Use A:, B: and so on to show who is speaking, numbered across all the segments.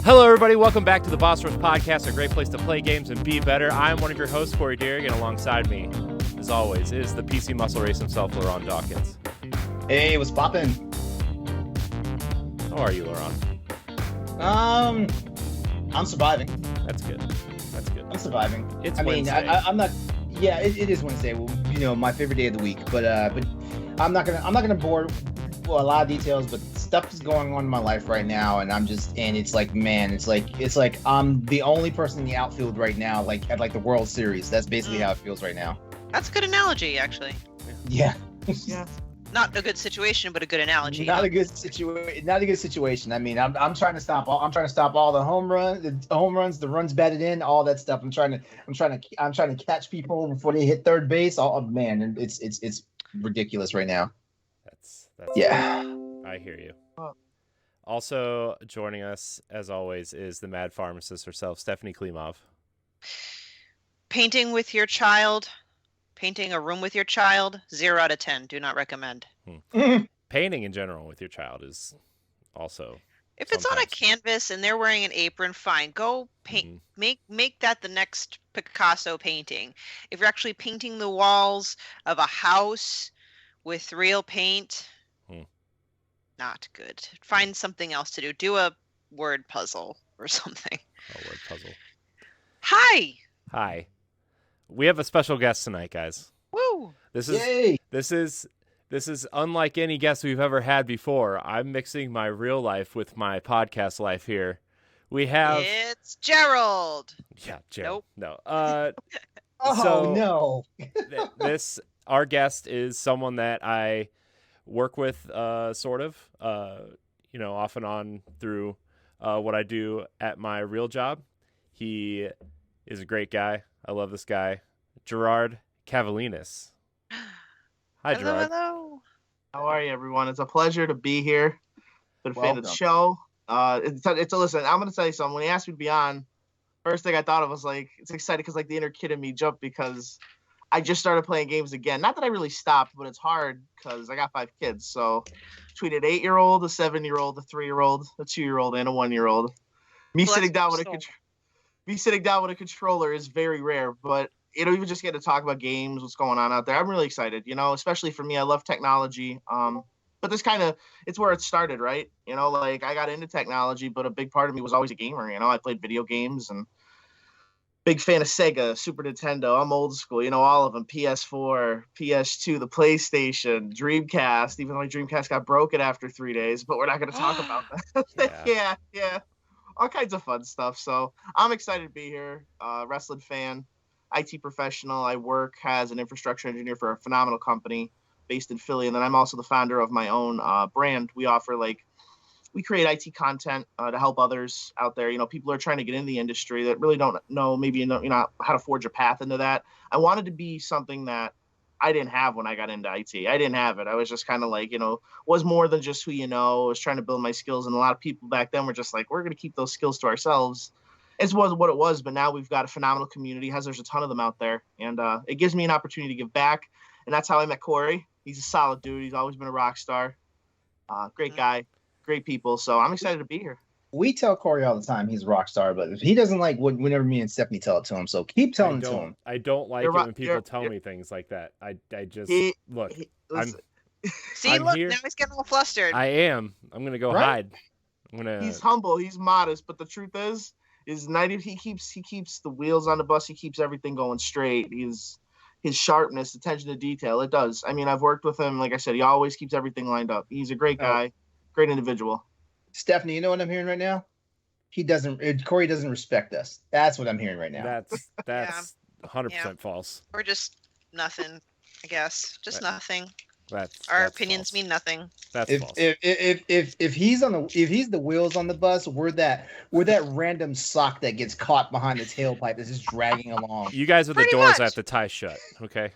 A: Hello, everybody. Welcome back to the Boss Rush Podcast, a great place to play games and be better. I'm one of your hosts, Corey Dirrig, and alongside me, as always, is the PC muscle race himself, LeRon Dawkins.
B: Hey, what's poppin'?
A: How are you, LeRon?
B: I'm surviving.
A: That's good. That's good.
B: I'm surviving.
A: It's
B: Wednesday. I'm not. Yeah, it is Wednesday. Well, you know, my favorite day of the week. But I'm not gonna bore. Well, a lot of details, but stuff is going on in my life right now, and it's like, man, it's like I'm the only person in the outfield right now, like at the World Series. That's basically how it feels right now.
C: That's a good analogy, actually.
B: Yeah.
C: Yeah. Not a good situation, but a good analogy.
B: Not a good situation. I mean, I'm trying to stop all the home runs, the runs batted in, all that stuff. I'm trying to catch people before they hit third base. Oh man, and it's ridiculous right now.
A: That's
B: yeah.
A: I hear you. Also joining us, as always, is the mad pharmacist herself, Stephanie Klimov.
C: Painting with your child, painting a room with your child, 0 out of 10. Do not recommend.
A: Painting in general with your child is also.
C: If it's on a canvas and they're wearing an apron, fine. Go paint. Make that the next Picasso painting. If you're actually painting the walls of a house with real paint, not good. Find something else to do. Do a word puzzle or something.
A: A word puzzle.
C: Hi.
A: We have a special guest tonight, guys.
C: Woo!
A: This is unlike any guest we've ever had before. I'm mixing my real life with my podcast life here. We have
C: It's Gerald.
A: Yeah, Gerald.
C: Nope.
A: No.
B: No.
A: Our guest is someone that I work with, sort of, off and on through what I do at my real job. He is a great guy. I love this guy, Girard Kavelines. Hi, Girard.
C: Hello.
D: How are you, everyone? It's a pleasure to be here. Been a fan of the show. Listen, I'm going to tell you something. When he asked me to be on, first thing I thought of was it's exciting because the inner kid in me jumped because I just started playing games again. Not that I really stopped, but it's hard because I got 5 kids. So between an 8-year-old, a 7-year-old, a 3-year-old, a 2-year-old, and a 1-year-old, me sitting down with a controller is very rare. But even just get to talk about games, what's going on out there. I'm really excited. Especially for me, I love technology. But it's where it started, right? I got into technology, but a big part of me was always a gamer. I played video games and. Big fan of Sega, Super Nintendo. I'm old school, all of them. PS4, PS2, the PlayStation, Dreamcast, even though my Dreamcast got broken after 3 days, but we're not going to talk about that. Yeah. All kinds of fun stuff. So I'm excited to be here. Wrestling fan, IT professional. I work as an infrastructure engineer for a phenomenal company based in Philly. And then I'm also the founder of my own brand. We offer we create IT content to help others out there. People are trying to get into the industry that really don't know, maybe how to forge a path into that. I wanted to be something that I didn't have when I got into IT. I didn't have it. I was just kind of was more than just who I was trying to build my skills. And a lot of people back then were just we're going to keep those skills to ourselves. It was what it was, but now we've got a phenomenal community. There's a ton of them out there. And it gives me an opportunity to give back. And that's how I met Corey. He's a solid dude. He's always been a rock star. Great guy. Great people, so I'm excited to be here.
B: We tell Corey all the time he's a rock star, but he doesn't like whenever me and Stephanie tell it to him. So keep telling it to him.
A: I don't like it when people tell me things like that. I just look.
C: Now he's getting all flustered.
A: I am. I'm gonna go hide.
D: He's humble. He's modest, but the truth is he keeps the wheels on the bus. He keeps everything going straight. His sharpness, attention to detail. It does. I mean, I've worked with him. Like I said, he always keeps everything lined up. He's a great guy. Great individual.
B: Stephanie, you know what I'm hearing right now? Corey doesn't respect us. That's what I'm hearing right now.
A: That's 100% false.
C: We're just nothing, I guess. Just nothing.
A: Our
C: opinions
A: false.
C: Mean nothing.
A: That's false.
B: If he's the wheels on the bus, we're that random sock that gets caught behind the tailpipe that's just dragging along.
A: You guys are the doors I have to tie shut, okay?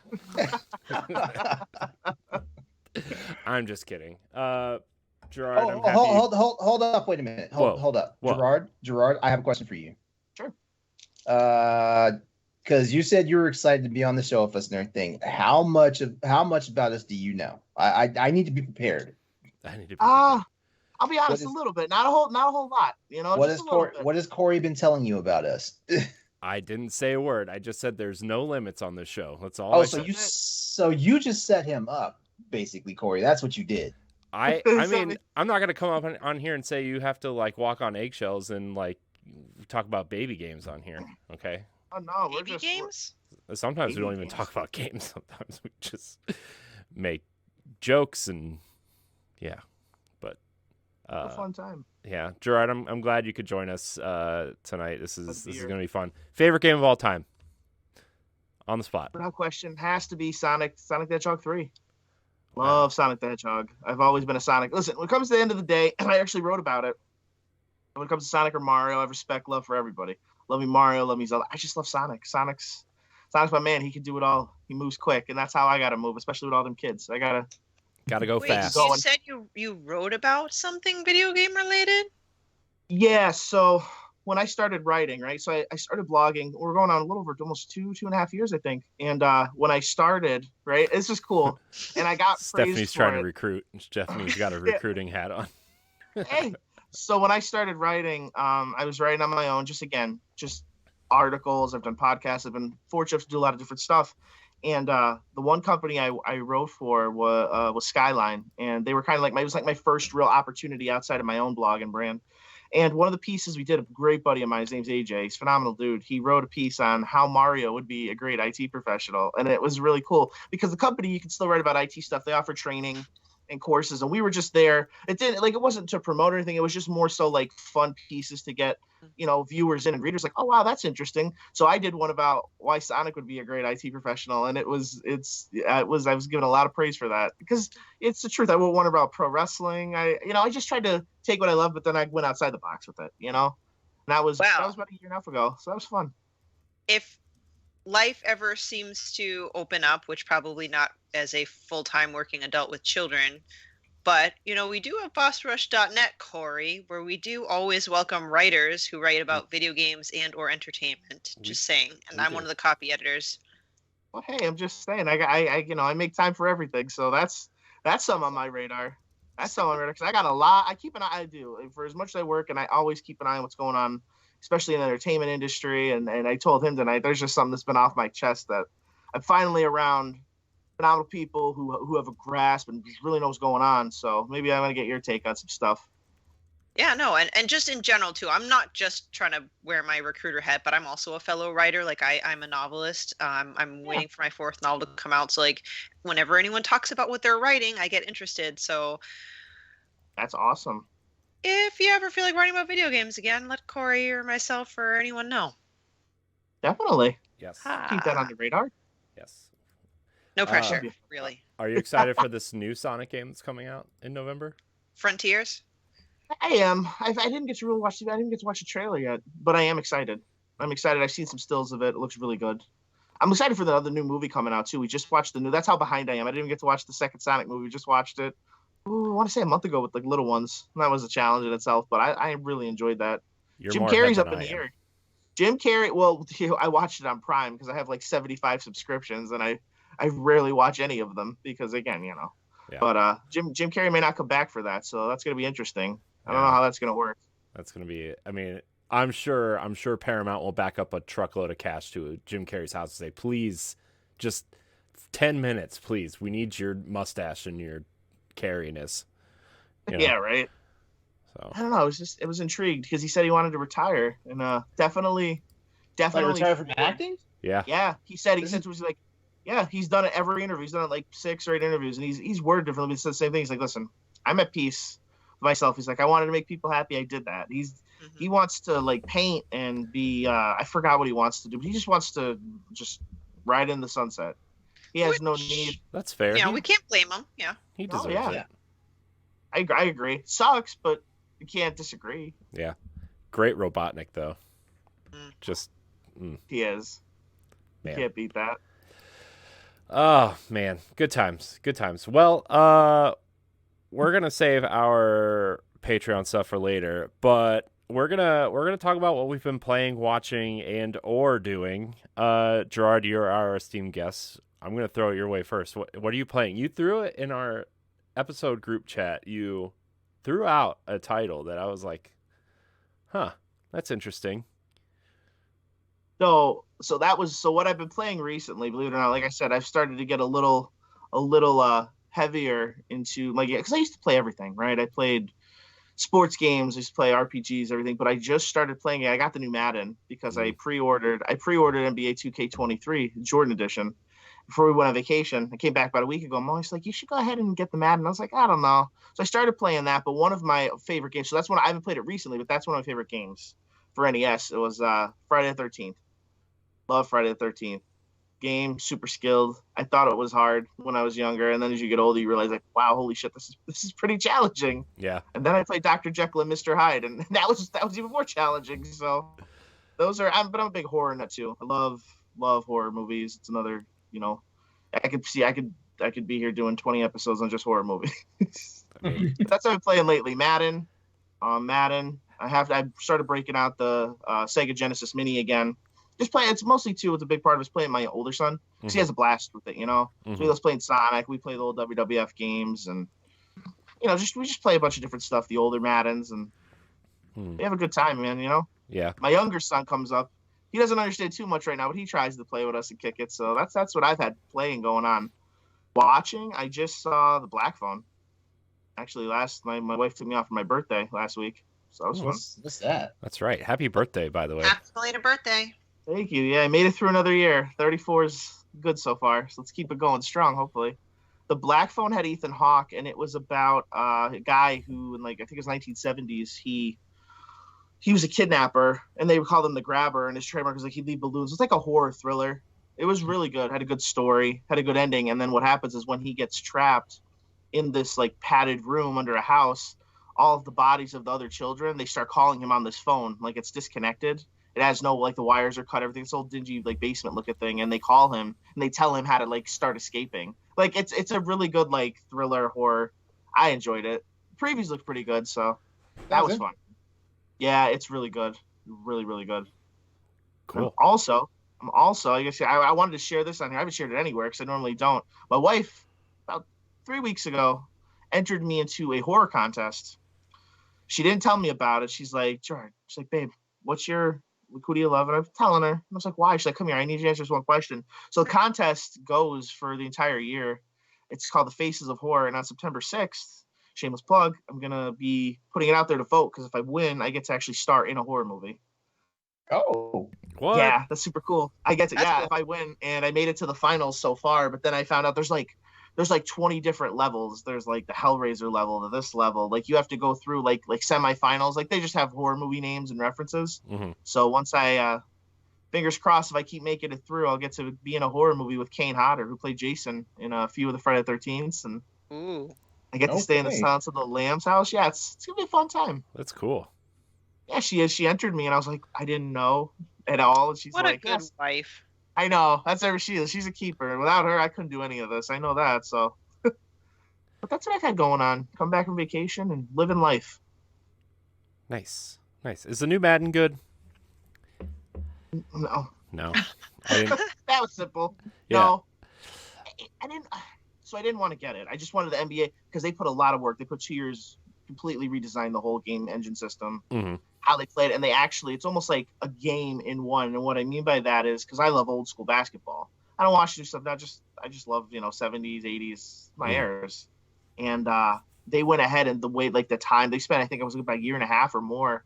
A: I'm just kidding. Girard,
B: hold up, wait a minute. Hold up.
A: Whoa.
B: Girard, I have a question for you.
D: Sure.
B: Because you said you were excited to be on the show with us and everything. How much about us do you know? I need to be prepared.
A: I need to be prepared.
D: I'll be honest, a little bit, not a whole lot.
B: What has Corey been telling you about us?
A: I didn't say a word. I just said there's no limits on this show. That's all.
B: So you just set him up, basically, Corey. That's what you did.
A: I mean, I'm not gonna come up on here and say you have to like walk on eggshells and like talk about baby games on here. Okay.
D: Oh no,
C: baby games.
A: Sometimes we don't even talk about games. Sometimes we just make jokes and yeah. But
D: a fun time.
A: Yeah, Girard, I'm glad you could join us tonight. This is gonna be fun. Favorite game of all time? On the spot.
D: Without question, has to be Sonic the Hedgehog 3. Love Sonic the Hedgehog. I've always been a Sonic. Listen, when it comes to the end of the day, I actually wrote about it. When it comes to Sonic or Mario, I have respect, love for everybody. Love me Mario, love me Zelda. I just love Sonic. Sonic's my man. He can do it all. He moves quick, and that's how I gotta move, especially with all them kids. I gotta
A: go fast.
C: You said you wrote about something video game related?
D: Yeah, so when I started writing, right? So I started blogging. We're going on a little over almost 2.5 years, I think. And when I started, right, it's just cool. And I got
A: Stephanie's trying to recruit. Stephanie's got a recruiting hat on.
D: Hey, so when I started writing, I was writing on my own, just articles. I've done podcasts. I've been fortunate to do a lot of different stuff. And the one company I wrote for was Skyline, and they were kind of like it was like my first real opportunity outside of my own blog and brand. And one of the pieces we did, a great buddy of mine, his name's AJ, he's a phenomenal dude. He wrote a piece on how Mario would be a great IT professional, and it was really cool because the company, you can still write about IT stuff. They offer training and courses, and we were just there. It wasn't to promote or anything. It was just more so like fun pieces to get viewers in and readers like, oh wow, that's interesting. So I did one about why Sonic would be a great IT professional, and I was given a lot of praise for that because it's the truth. I wrote one about pro wrestling. I just tried to take what I love, but then I went outside the box with it. And that was about a year and a half ago. So that was fun. If
C: life ever seems to open up, which probably not as a full-time working adult with children, but we do have bossrush.net, Corey, where we do always welcome writers who write about video games and or entertainment. Just saying. And I'm one of the copy editors.
D: Well, hey, I'm just saying, I make time for everything, so that's something on my radar. That's something on my radar because I got a lot. I keep an eye. I do for as much as I work, and I always keep an eye on what's going on, especially in the entertainment industry. And I told him tonight, there's just something that's been off my chest that I'm finally around phenomenal people who have a grasp and just really know what's going on. So maybe I'm going to get your take on some stuff.
C: Yeah, no, and just in general too. I'm not just trying to wear my recruiter hat, but I'm also a fellow writer. Like I'm a novelist. I'm waiting for my fourth novel to come out. So like whenever anyone talks about what they're writing, I get interested. So
D: that's awesome.
C: If you ever feel like writing about video games again, let Corey or myself or anyone know.
D: Definitely.
A: Yes.
D: Keep that on the radar.
A: Yes.
C: No pressure, really.
A: Are you excited for this new Sonic game that's coming out in November?
C: Frontiers?
D: I am. I didn't get to really watch I didn't get to watch the trailer yet, but I am excited. I'm excited. I've seen some stills of it. It looks really good. I'm excited for the other new movie coming out too. We just watched that's how behind I am. I didn't even get to watch the second Sonic movie. We just watched it. I want to say a month ago with the little ones. And that was a challenge in itself, but I really enjoyed that. Jim Carrey's up in the air. Jim Carrey, well, I watched it on Prime because I have like 75 subscriptions and I rarely watch any of them because again, Yeah. But Jim Carrey may not come back for that, so that's going to be interesting. I don't know how that's going to work.
A: That's going to be I'm sure Paramount will back up a truckload of cash to Jim Carrey's house and say, "Please, just 10 minutes, please. We need your mustache and your Carrey-ness."
D: Yeah, right. So I don't know. It was intrigued because he said he wanted to retire, and definitely
B: retire from acting.
D: Yeah. He said it was like, yeah, he's done it every interview. He's done it like 6 or 8 interviews, and he's worded differently. He said the same thing. He's like, listen, I'm at peace with myself. He's like, I wanted to make people happy. I did that. He wants to like paint and be. I forgot what he wants to do, but he just wants to just ride in the sunset. He has no need.
A: That's fair.
C: Yeah, we can't blame him. Yeah,
A: he deserves it.
D: I agree. Sucks, but you can't disagree.
A: Yeah, great Robotnik though.
D: He is. Man. You can't beat that.
A: Oh man, good times. Well, we're gonna save our Patreon stuff for later, but we're gonna talk about what we've been playing, watching, and or doing. Girard, you're our esteemed guest. I'm gonna throw it your way first. What are you playing? You threw it in our episode group chat. You threw out a title that I was like, huh, that's interesting.
D: So what I've been playing recently, believe it or not, like I said, I've started to get a little heavier into because I used to play everything, right? I played sports games, I used to play RPGs, everything, but I just started playing it. I got the new Madden because I pre-ordered NBA 2K23 Jordan Edition before we went on vacation. I came back about a week ago. Molly's like, you should go ahead and get the Madden. I was like, I don't know. So I started playing that, but one of my favorite games, so that's one I haven't played it recently, but that's one of my favorite games for NES. It was Friday the 13th. Love Friday the 13th. Game, super skilled. I thought it was hard when I was younger, and then as you get older, you realize like, wow, holy shit, this is pretty challenging.
A: Yeah.
D: And then I played Dr. Jekyll and Mr. Hyde, and that was even more challenging. So those are. But I'm a big horror nut too. I love horror movies. It's another, I could be here doing 20 episodes on just horror movies. That's what I've been playing lately. Madden. I started breaking out the Sega Genesis Mini again. Just play. It's mostly too. It's a big part of us playing my older son because he has a blast with it. So we was playing Sonic. We play the old WWF games, and we just play a bunch of different stuff. The older Maddens, and we have a good time, man.
A: Yeah.
D: My younger son comes up. He doesn't understand too much right now, but he tries to play with us and kick it. So that's what I've had playing going on. Watching, I just saw the Black Phone. Actually, my wife took me out for my birthday last week, so that was fun.
B: What's that?
A: That's right. Happy birthday, by the way.
C: Happy belated birthday.
D: Thank you. Yeah, I made it through another year. 34 is good so far, so let's keep it going strong, hopefully. The Black Phone had Ethan Hawke, and it was about a guy who, in I think it was 1970s, he was a kidnapper, and they would call him the Grabber, and his trademark was he'd leave balloons. It's like a horror thriller. It was really good. Had a good story, had a good ending, and then what happens is when he gets trapped in this padded room under a house, all of the bodies of the other children, they start calling him on this phone, it's disconnected. It has no, the wires are cut, everything. It's all dingy, basement looking thing. And they call him and they tell him how to, start escaping. It's a really good, thriller horror. I enjoyed it. Previews looked pretty good, so that was fun. Yeah, it's really good. Really, really good.
A: Cool.
D: I'm also, I guess I wanted to share this on here. I haven't shared it anywhere because I normally don't. My wife, about 3 weeks ago, entered me into a horror contest. She didn't tell me about it. She's like, Gerard, she's like, babe, who do you love? And I'm telling her. I was like, why? She's like, come here. I need you to answer this one question. So the contest goes for the entire year. It's called the Faces of Horror. And on September 6th, shameless plug, I'm going to be putting it out there to vote because if I win, I get to actually star in a horror movie.
B: Oh.
A: What?
D: Yeah, that's super cool. I get to,
C: That's cool.
D: if I win. And I made it to the finals so far. But then I found out there's 20 different levels. There's the Hellraiser level to this level. You have to go through like semifinals. They just have horror movie names and references.
A: Mm-hmm.
D: So once I, fingers crossed, if I keep making it through, I'll get to be in a horror movie with Kane Hodder, who played Jason in a few of the Friday the 13th. And
C: Ooh.
D: I get to stay in the Silence of the Lambs house. Yeah, it's going to be a fun time.
A: That's cool.
D: Yeah, she is. She entered me and I was like, I didn't know at all. And she's
C: What
D: like,
C: a good wife.
D: I know. That's ever she is. She's a keeper. And without her, I couldn't do any of this. I know that. So, but that's what I've had going on. Come back from vacation and living life.
A: Nice. Is the new Madden good?
D: No.
A: I didn't.
D: That was simple.
A: Yeah.
D: No. I didn't. So I didn't want to get it. I just wanted the NBA because they put a lot of work. They put 2 years, completely redesigned the whole game engine system.
A: Mm-hmm.
D: How they played it, and it's almost like a game in one. And what I mean by that is because I love old school basketball. I don't watch new stuff. I just love 70s, 80s, my eras. And they went ahead and the way the time they spent, I think it was about a year and a half or more.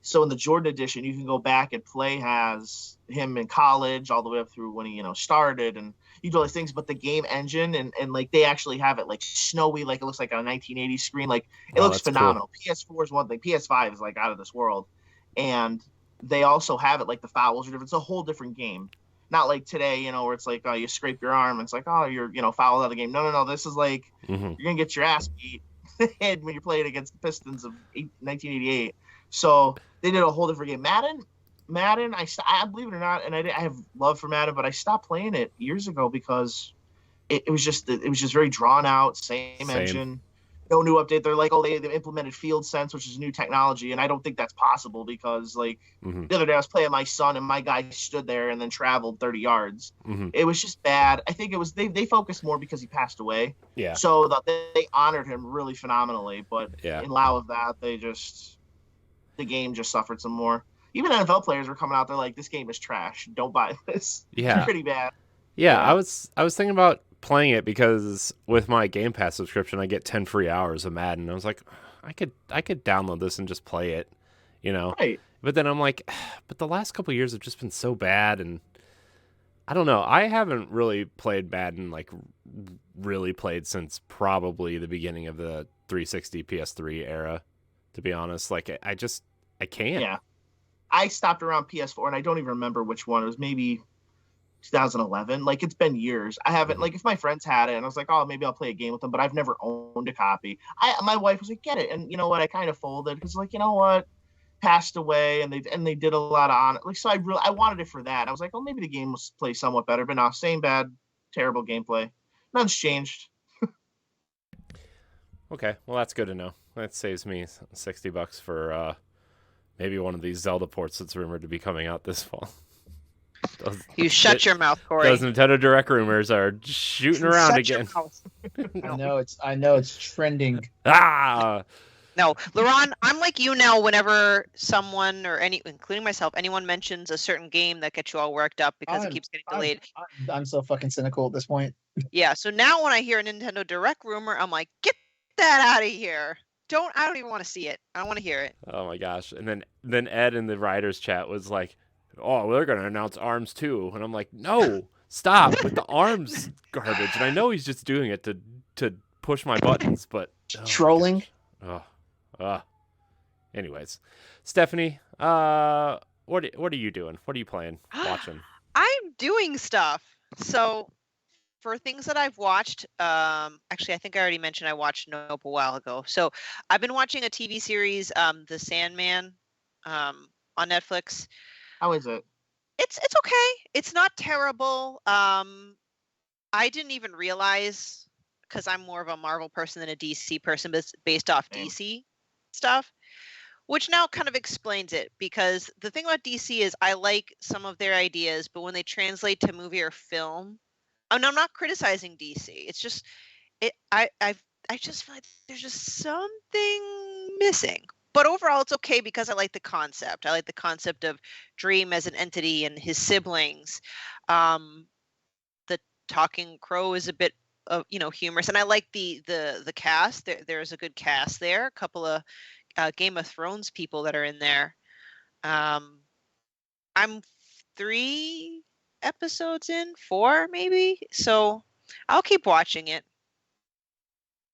D: So in the Jordan edition, you can go back and play as him in college all the way up through when he started, and you do all these things. But the game engine and they actually have it snowy, it looks like on a 1980s screen. It looks phenomenal. Cool. PS4 is one thing. PS5 is out of this world, and they also have it the fouls are different. It's a whole different game. Not like today, where it's oh, you scrape your arm. And it's oh, you're fouled out of the game. No. This is you're gonna get your ass beat when you're playing against the Pistons of 1988. So they did a whole different game. Madden, I believe it or not, and I have love for Madden, but I stopped playing it years ago because it was just very drawn out, same engine. No new update. They're like, oh, they implemented Field Sense, which is new technology, and I don't think that's possible because, like, the other day I was playing my son, and my guy stood there and then traveled 30 yards.
A: Mm-hmm.
D: It was just bad. I think it was they focused more because he passed away.
A: Yeah.
D: So that they honored him really phenomenally, but in lieu of that, the game just suffered some more. Even NFL players were coming out there like, this game is trash. Don't buy this.
A: Yeah.
D: It's pretty bad.
A: Yeah, I was thinking about playing it because with my Game Pass subscription, I get 10 free hours of Madden. I was like, I could download this and just play it, you know?
D: Right.
A: But then I'm like, but the last couple of years have just been so bad, and I don't know. I haven't really played Madden, like really played since probably the beginning of the 360 PS3 era, to be honest. Like, I can't.
D: Yeah. I stopped around PS4, and I don't even remember which one. It was maybe 2011. Like, it's been years. I haven't, like, if my friends had it and I was like, oh, maybe I'll play a game with them, but I've never owned a copy. My wife was like, get it. And you know what? I kind of folded because, like, you know what? Passed away, and they did a lot on it. Like, so I wanted it for that. I was like, oh, maybe the game will play somewhat better, but no, same bad, terrible gameplay. None's changed.
A: Okay, well, that's good to know. That saves me $60 for maybe one of these Zelda ports that's rumored to be coming out this fall.
C: You shut your mouth, Corey.
A: Those Nintendo Direct rumors are shooting around
C: Shut
A: again.
B: I know it's trending.
A: Ah!
C: No, LeRon, I'm like you now. Whenever someone or including myself, anyone mentions a certain game, that gets you all worked up because it keeps getting delayed.
B: I'm so fucking cynical at this point.
C: Yeah, so now when I hear a Nintendo Direct rumor, I'm like, get that out of here. I don't even want to see it. I don't want to hear it.
A: Oh my gosh. And then Ed in the writers chat was like, oh, they're going to announce ARMS too. And I'm like, no, stop with the ARMS garbage. And I know he's just doing it to push my buttons, but
B: trolling.
A: Anyways, Stephanie, what are you doing? What are you playing, watching?
C: I'm doing stuff. So for things that I've watched, actually, I think I already mentioned I watched Nope a while ago. So I've been watching a TV series, The Sandman, on Netflix.
D: How is it?
C: It's okay. It's not terrible. I didn't even realize, because I'm more of a Marvel person than a DC person, but it's based off DC stuff, which now kind of explains it, because the thing about DC is I like some of their ideas, but when they translate to movie or film, and I'm not criticizing DC. It's just I just feel like there's just something missing. But overall, it's okay because I like the concept. I like the concept of Dream as an entity and his siblings. The Talking Crow is a bit of, humorous, and I like the cast. There's a good cast there. A couple of Game of Thrones people that are in there. I'm 3 episodes in, 4 maybe. So I'll keep watching it.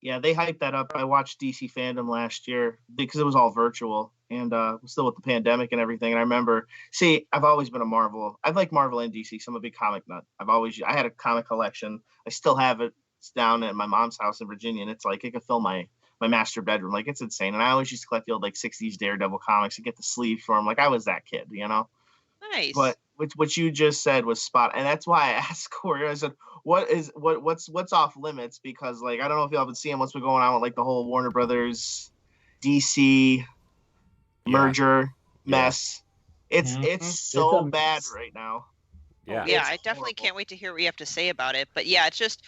D: Yeah, they hyped that up. I watched DC Fandom last year because it was all virtual and still with the pandemic and everything. And I remember, I've always been a Marvel. I like Marvel and DC. So I'm a big comic nut. I had a comic collection. I still have it. It's down at my mom's house in Virginia, and it's like it could fill my master bedroom. Like, it's insane. And I always used to collect the old 60s Daredevil comics and get the sleeve for them. Like, I was that kid,
C: Nice.
D: But what you just said was spot, and that's why I asked Corey. I said, what's off limits? Because I don't know if y'all been seeing what's been going on with the whole Warner Brothers DC merger mess. It's so bad right now.
A: Yeah.
C: Yeah, I definitely can't wait to hear what you have to say about it. But yeah, it's just,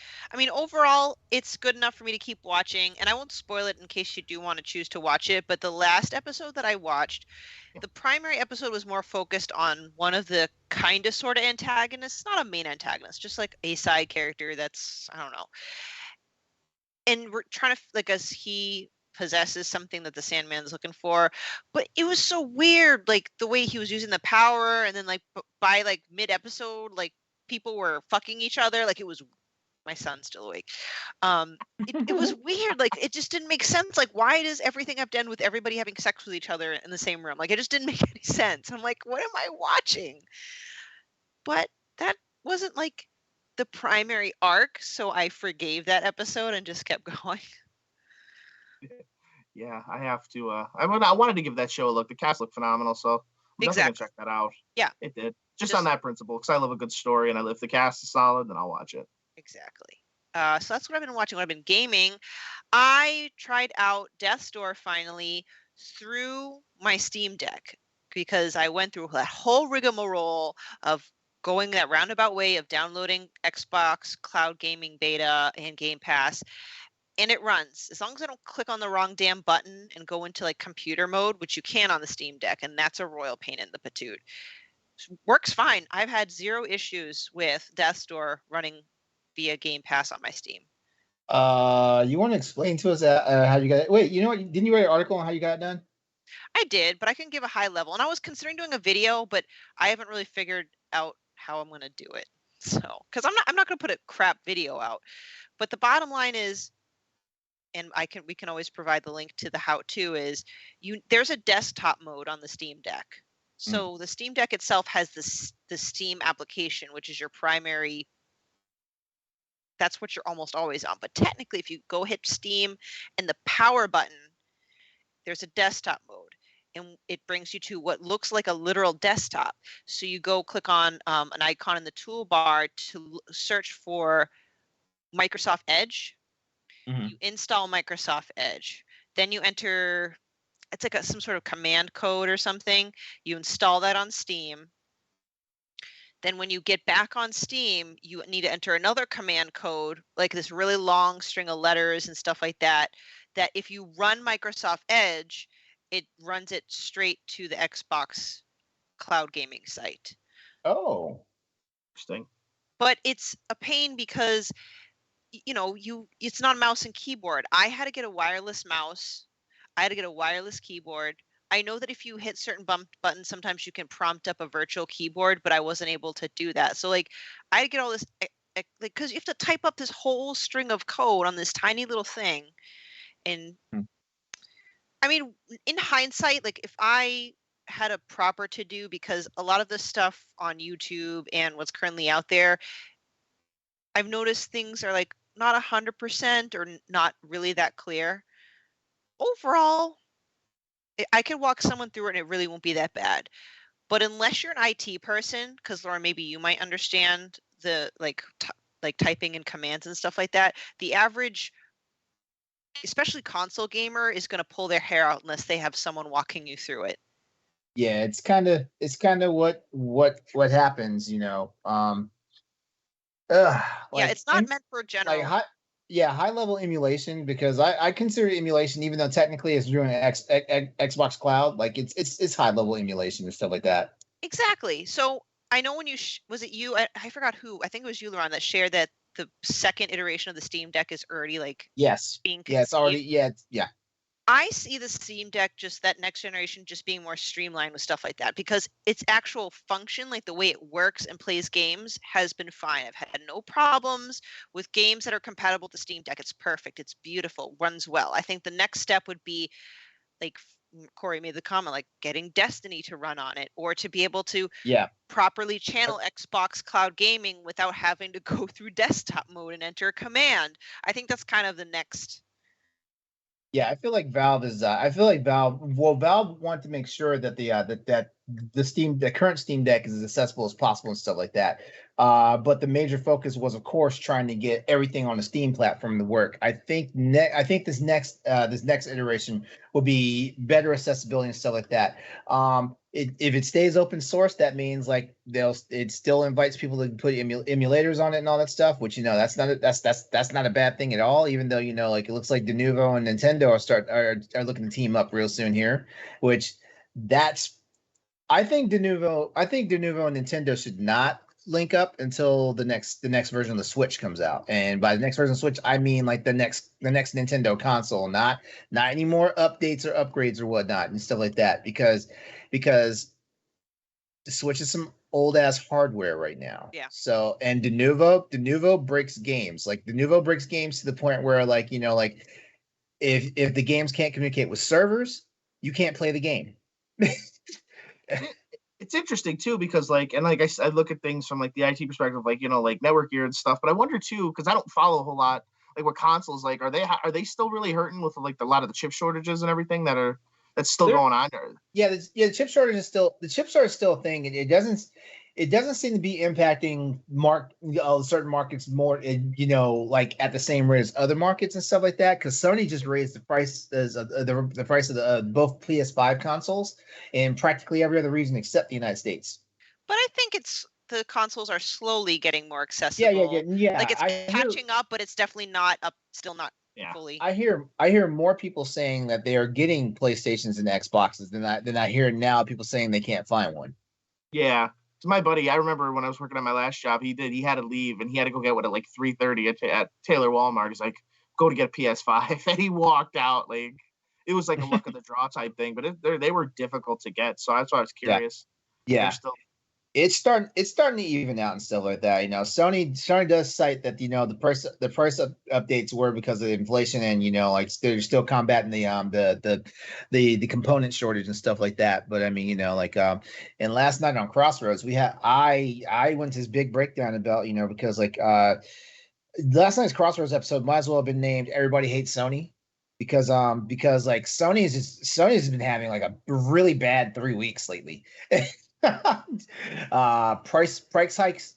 C: overall, it's good enough for me to keep watching. And I won't spoil it in case you do want to choose to watch it. But the last episode that I watched, the primary episode was more focused on one of the kind of sort of antagonists. Not a main antagonist, just like a side character that's, I don't know. And we're trying to, as he possesses something that the Sandman's looking for, but it was so weird, the way he was using the power, and then by mid episode, people were fucking each other. It was, my son's still awake. It was weird. It just didn't make sense. Why does everything have to end with everybody having sex with each other in the same room? It just didn't make any sense. I'm like, what am I watching? But that wasn't the primary arc, so I forgave that episode and just kept going.
D: Yeah, I have to. I wanted to give that show a look. The cast looked phenomenal, so I'm definitely gonna check that out.
C: Yeah,
D: it did. Just on that principle, because I love a good story, and if the cast is solid, then I'll watch it.
C: Exactly. So that's what I've been watching. What I've been gaming. I tried out Death's Door finally through my Steam Deck because I went through that whole rigmarole of going that roundabout way of downloading Xbox Cloud Gaming Beta and Game Pass. And it runs as long as I don't click on the wrong damn button and go into like computer mode, which you can on the Steam Deck, and that's a royal pain in the patoot. Works fine. I've had zero issues with Death's Door running via Game Pass on my Steam.
B: You want to explain to us how you got it? Wait, you know what? Didn't you write an article on how you got it done?
C: I did, but I can give a high level. And I was considering doing a video, but I haven't really figured out how I'm going to do it. So, because I'm not going to put a crap video out. But the bottom line is, and we can always provide the link to the how-to, is there's a desktop mode on the Steam Deck. So the Steam Deck itself has the Steam application, which is your primary. That's what you're almost always on. But technically, if you go hit Steam and the power button, there's a desktop mode, and it brings you to what looks like a literal desktop. So you go click on an icon in the toolbar to search for Microsoft Edge. You install Microsoft Edge. Then you enter, it's like some sort of command code or something. You install that on Steam. Then when you get back on Steam, you need to enter another command code, like this really long string of letters and stuff like that, that if you run Microsoft Edge, it runs it straight to the Xbox cloud gaming site.
B: Oh,
D: interesting.
C: But it's a pain because it's not mouse and keyboard. I had to get a wireless mouse. I had to get a wireless keyboard. I know that if you hit certain buttons, sometimes you can prompt up a virtual keyboard, but I wasn't able to do that. So like I had to get all this, like, because you have to type up this whole string of code on this tiny little thing. And I mean, in hindsight, like if I had a proper to do, because a lot of the stuff on YouTube and what's currently out there, I've noticed things are like not 100% or not really that clear. Overall, I could walk someone through it and it really won't be that bad. But unless you're an IT person, because Laura, maybe you might understand the like typing and commands and stuff like that, the average, especially console gamer, is going to pull their hair out unless they have someone walking you through it.
B: Yeah, it's kind of what happens,
C: It's not meant for general.
B: High level emulation, because I consider emulation, even though technically it's doing Xbox Cloud, like it's high level emulation and stuff like that.
C: Exactly. So I know when you was it you? I forgot who. I think it was you, LeRon, that shared that the second iteration of the Steam Deck is already like being conceived.
B: it's already yeah.
C: I see the Steam Deck, just that next generation, just being more streamlined with stuff like that, because its actual function, like the way it works and plays games, has been fine. I've had no problems with games that are compatible with the Steam Deck. It's perfect. It's beautiful. Runs well. I think the next step would be, like Corey made the comment, like getting Destiny to run on it, or to be able to properly channel Xbox Cloud Gaming without having to go through desktop mode and enter a command. I think that's kind of the next.
B: Yeah, I feel like Valve wanted to make sure that the current Steam Deck is as accessible as possible and stuff like that. But the major focus was, of course, trying to get everything on the Steam platform to work. I think this next iteration will be better accessibility and stuff like that. If it stays open source, that means like it still invites people to put emulators on it and all that stuff, which that's not a bad thing at all. Even though like it looks like Denuvo and Nintendo are looking to team up real soon here, which I think Denuvo and Nintendo should not link up until the next version of the Switch comes out. And by the next version of Switch, I mean like the next Nintendo console, not any more updates or upgrades or whatnot and stuff like that, because the Switch is some old ass hardware right now.
C: Yeah.
B: So, and Denuvo breaks games. Like Denuvo breaks games to the point where like if the games can't communicate with servers, you can't play the game.
D: It's interesting too, because I look at things from like the IT perspective, like like network gear and stuff. But I wonder too, because I don't follow a whole lot like what consoles like. Are they still really hurting with like a lot of the chip shortages and everything that's still going on?
B: The chip shortage is still a thing. It doesn't. it doesn't seem to be impacting certain markets more, like at the same rate as other markets and stuff like that. Because Sony just raised the price the price of the both PS5 consoles in practically every other region except the United States.
C: But I think the consoles are slowly getting more accessible.
B: Yeah.
C: Like it's catching up, but it's definitely not up. Still not fully.
B: I hear more people saying that they are getting PlayStations and Xboxes than I hear now people saying they can't find one.
D: Yeah. My buddy, I remember when I was working at my last job, he had to leave and he had to go get one at like 3:30 at Taylor Walmart. He's like, go to get a PS5, and he walked out. Like, it was like a luck of the draw type thing, but they were difficult to get, so that's why I was curious.
B: Yeah. It's starting to even out and stuff like that. Sony does cite that the price updates were because of inflation and like they're still combating the component shortage and stuff like that. But I mean, and last night on Crossroads I went to this big breakdown about because like last night's Crossroads episode might as well have been named "Everybody Hates Sony." Because like Sony has been having like a really bad 3 weeks lately. Price hikes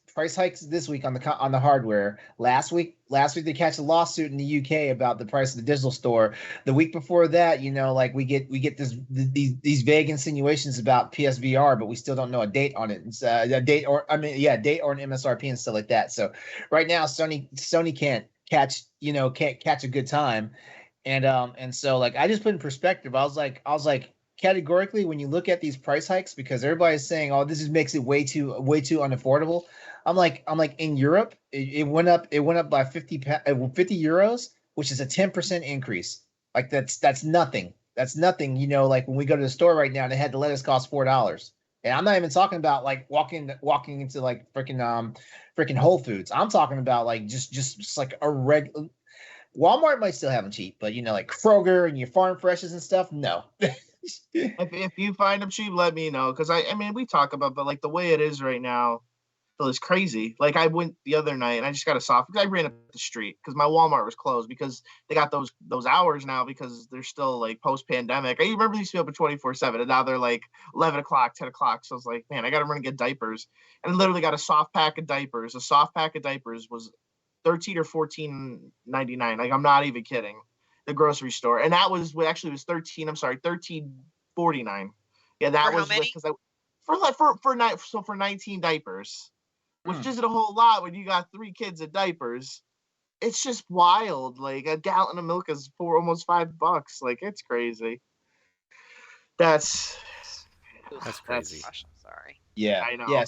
B: this week on the hardware. Last week they catch a lawsuit in the UK about the price of the digital store. The week before that, like we get these vague insinuations about PSVR, but we still don't know a date on it. A date or an MSRP and stuff like that. So right now Sony can't catch a good time. And so like I just put in perspective, I was like categorically, when you look at these price hikes, because everybody's saying, "Oh, makes it way too unaffordable." I'm like, in Europe, it went up by 50 euros, which is a 10% increase. Like that's nothing. That's nothing. Like when we go to the store right now, they had the lettuce cost $4, and I'm not even talking about like walking into like freaking Whole Foods. I'm talking about like just like a regular. Walmart might still have them cheap, but like Kroger and your Farm Freshes and stuff, no.
D: If you find them cheap, let me know, because I mean we talk about, but like the way it is right now, it's crazy. Like I went the other night and I just got a soft because I ran up the street because my Walmart was closed because they got those hours now because they're still like post pandemic. I remember these to be open 24/7, and now they're like 11 o'clock, 10 o'clock. So I was like, man, I got to run and get diapers, and I literally got a soft pack of diapers. A soft pack of diapers was $13 or $14.99. Like I'm not even kidding. The grocery store, and that was actually was $13.49. Yeah, that was because for 19 diapers, which isn't a whole lot when you got 3 kids in diapers. It's just wild. Like a gallon of milk is almost $5. Like it's crazy. That's
A: crazy.
C: Gosh, I'm sorry.
B: Yeah,
D: I know.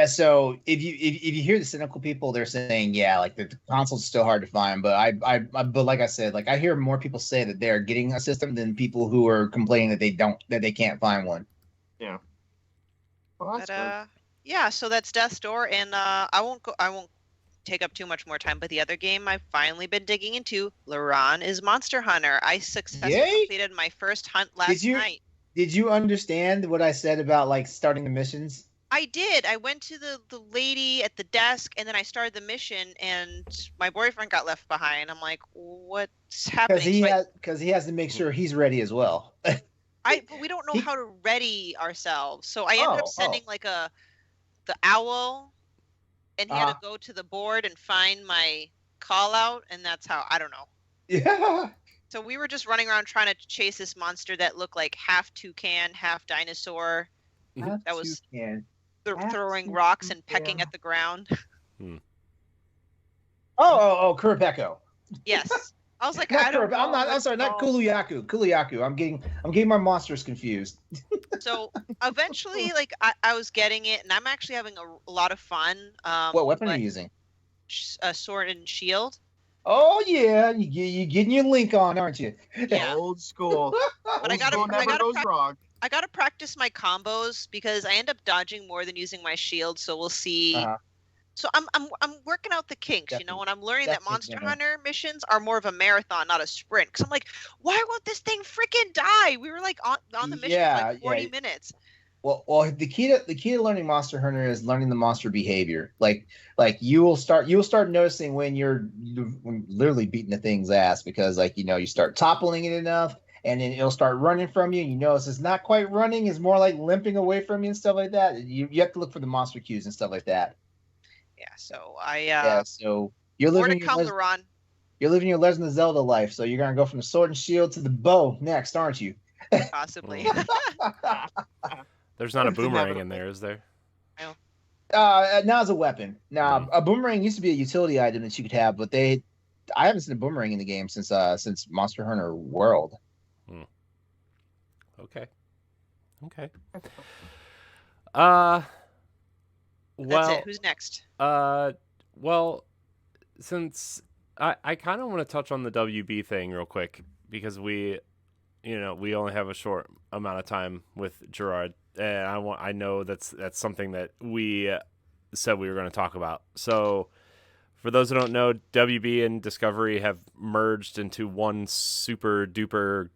B: So if you hear the cynical people, they're saying, like the console's still hard to find. But but like I said, like I hear more people say that they're getting a system than people who are complaining that they can't find one.
D: Yeah. Well,
C: so that's Death's Door, and I won't take up too much more time. But the other game I've finally been digging into, LeRon is Monster Hunter. I successfully completed my first hunt last night.
B: Did you understand what I said about like starting the missions?
C: I did. I went to the lady at the desk, and then I started the mission, and my boyfriend got left behind. I'm like, what's happening?
B: Because he has to make sure he's ready as well.
C: But we don't know how to ready ourselves. So I ended up sending the owl, and he had to go to the board and find my call out, and that's how, I don't know.
B: Yeah.
C: So we were just running around trying to chase this monster that looked like half toucan, half dinosaur. That was throwing rocks and pecking at the ground.
B: Oh, Kurapeko.
C: Yes. I was like,
B: I'm sorry, not Kuluyaku. Kuluyaku. I'm getting my monsters confused.
C: So eventually, like I was getting it, and I'm actually having a lot of fun.
B: What weapon are you using?
C: A sword and shield.
B: Oh yeah, you getting your link on, aren't you?
C: Yeah.
D: Old school.
C: But I gotta practice my combos because I end up dodging more than using my shield. So we'll see. So I'm working out the kinks, and I'm learning that Monster Hunter missions are more of a marathon, not a sprint. Because I'm like, why won't this thing freaking die? We were like on the mission for like 40 minutes.
B: Well, the key to learning Monster Hunter is learning the monster behavior. Like you will start noticing when you're literally beating the thing's ass because you start toppling it enough, and then it'll start running from you. And you notice it's not quite running; it's more like limping away from you and stuff like that. You have to look for the monster cues and stuff like that.
C: Yeah. So
B: So you're
C: more to
B: living
C: come, LeRon.
B: you're living your Legend of Zelda life. So you're gonna go from the sword and shield to the bow next, aren't you?
C: Possibly.
A: There's not a boomerang in there, is there?
B: Now it's a weapon. Now a boomerang used to be a utility item that you could have, but I haven't seen a boomerang in the game since Monster Hunter World.
A: Okay.
C: That's it. Who's next?
A: Well, since I kind of want to touch on the WB thing real quick because we only have a short amount of time with Girard, and I know that's something that we said we were going to talk about. So, for those who don't know, WB and Discovery have merged into one super duper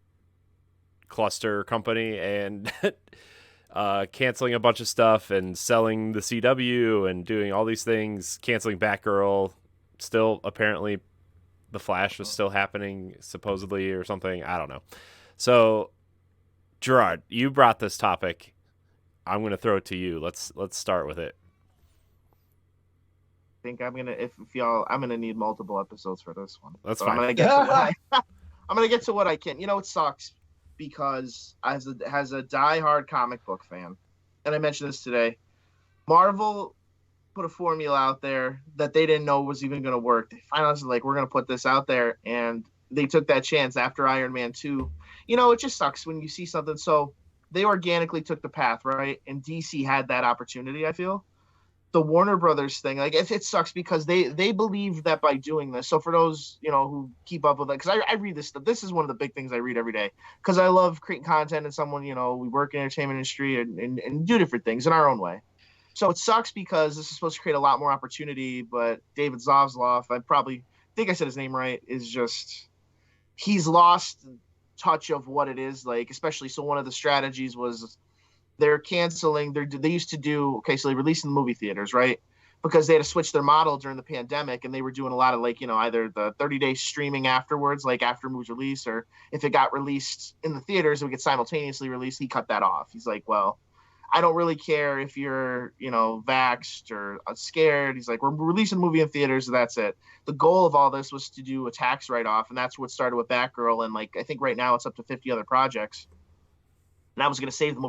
A: cluster company and canceling a bunch of stuff and selling the CW and doing all these things, canceling Batgirl. Still, apparently, the Flash was still happening, supposedly, or something. I don't know. So, Girard, you brought this topic. I'm going to throw it to you. Let's start with it.
D: I think I'm gonna need multiple episodes for this one.
A: That's
D: so
A: fine.
D: I'm gonna get to what I can. You know, it sucks because as a diehard comic book fan, and I mentioned this today, Marvel put a formula out there that they didn't know was even going to work. They finally said, like, we're going to put this out there, and they took that chance after Iron Man 2. You know, it just sucks when you see something. So they organically took the path, right? And DC had that opportunity, I feel. The Warner Brothers thing, like, it sucks because they believe that by doing this. So for those, who keep up with it, because I read this stuff. This is one of the big things I read every day because I love creating content and someone, we work in the entertainment industry and do different things in our own way. So it sucks because this is supposed to create a lot more opportunity, but David Zaslav, I think I said his name right, is just, he's lost touch of what it is like, especially. So one of the strategies was they're canceling, they used to do, so they released in the movie theaters, right? Because they had to switch their model during the pandemic, and they were doing a lot of either the 30-day streaming afterwards, like after movies release, or if it got released in the theaters, it would get simultaneously released. He cut that off. He's like, well, I don't really care if you're, vaxxed or scared. He's like, we're releasing a movie in theaters, and that's it. The goal of all this was to do a tax write-off, and that's what started with Batgirl, and I think right now it's up to 50 other projects. And I was going to save them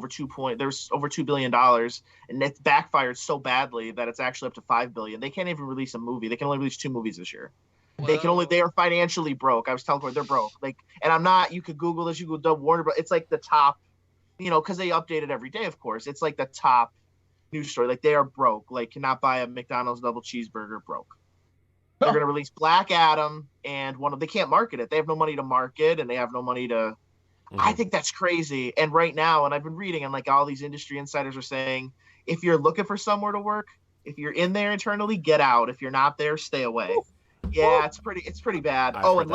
D: there's over $2 billion, and it backfired so badly that it's actually up to $5 billion. They can't even release a movie. They can only release 2 movies this year. Whoa. They are financially broke. I was telling her they're broke. And I'm not, you could Google this, you could go Warner, but it's like the top, because they update it every day, of course. It's like the top news story. They are broke. Cannot buy a McDonald's double cheeseburger, broke. They're going to release Black Adam, and they can't market it. They have no money to market, and they have no money to. Mm-hmm. I think that's crazy. And right now, and I've been reading, and all these industry insiders are saying, if you're looking for somewhere to work, if you're in there internally, get out. If you're not there, stay away. Ooh. Yeah, it's pretty bad. And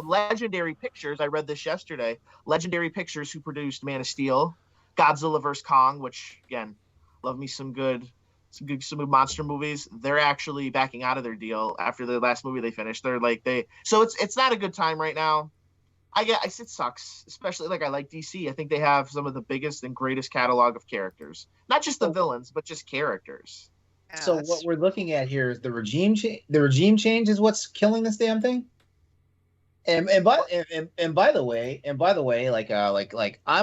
D: Legendary Pictures, I read this yesterday. Legendary Pictures, who produced Man of Steel, Godzilla vs. Kong, which again, love me some good monster movies. They're actually backing out of their deal after the last movie they finished. So it's not a good time right now. I guess it sucks, especially I like DC. I think they have some of the biggest and greatest catalog of characters, not just the villains, but just characters.
B: So what we're looking at here is the regime change. The regime change is what's killing this damn thing. And by the way, I'm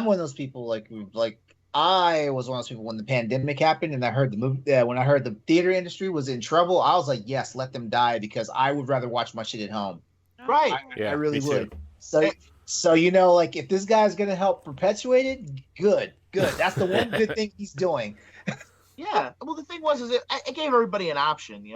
B: one of those people I was one of those people when the pandemic happened and I heard when I heard the theater industry was in trouble, I was like, yes, let them die because I would rather watch my shit at home.
D: Right.
B: I really would. So if this guy's gonna help perpetuate it, good. That's the one good thing he's doing.
D: Yeah. Well, the thing was, it gave everybody an option,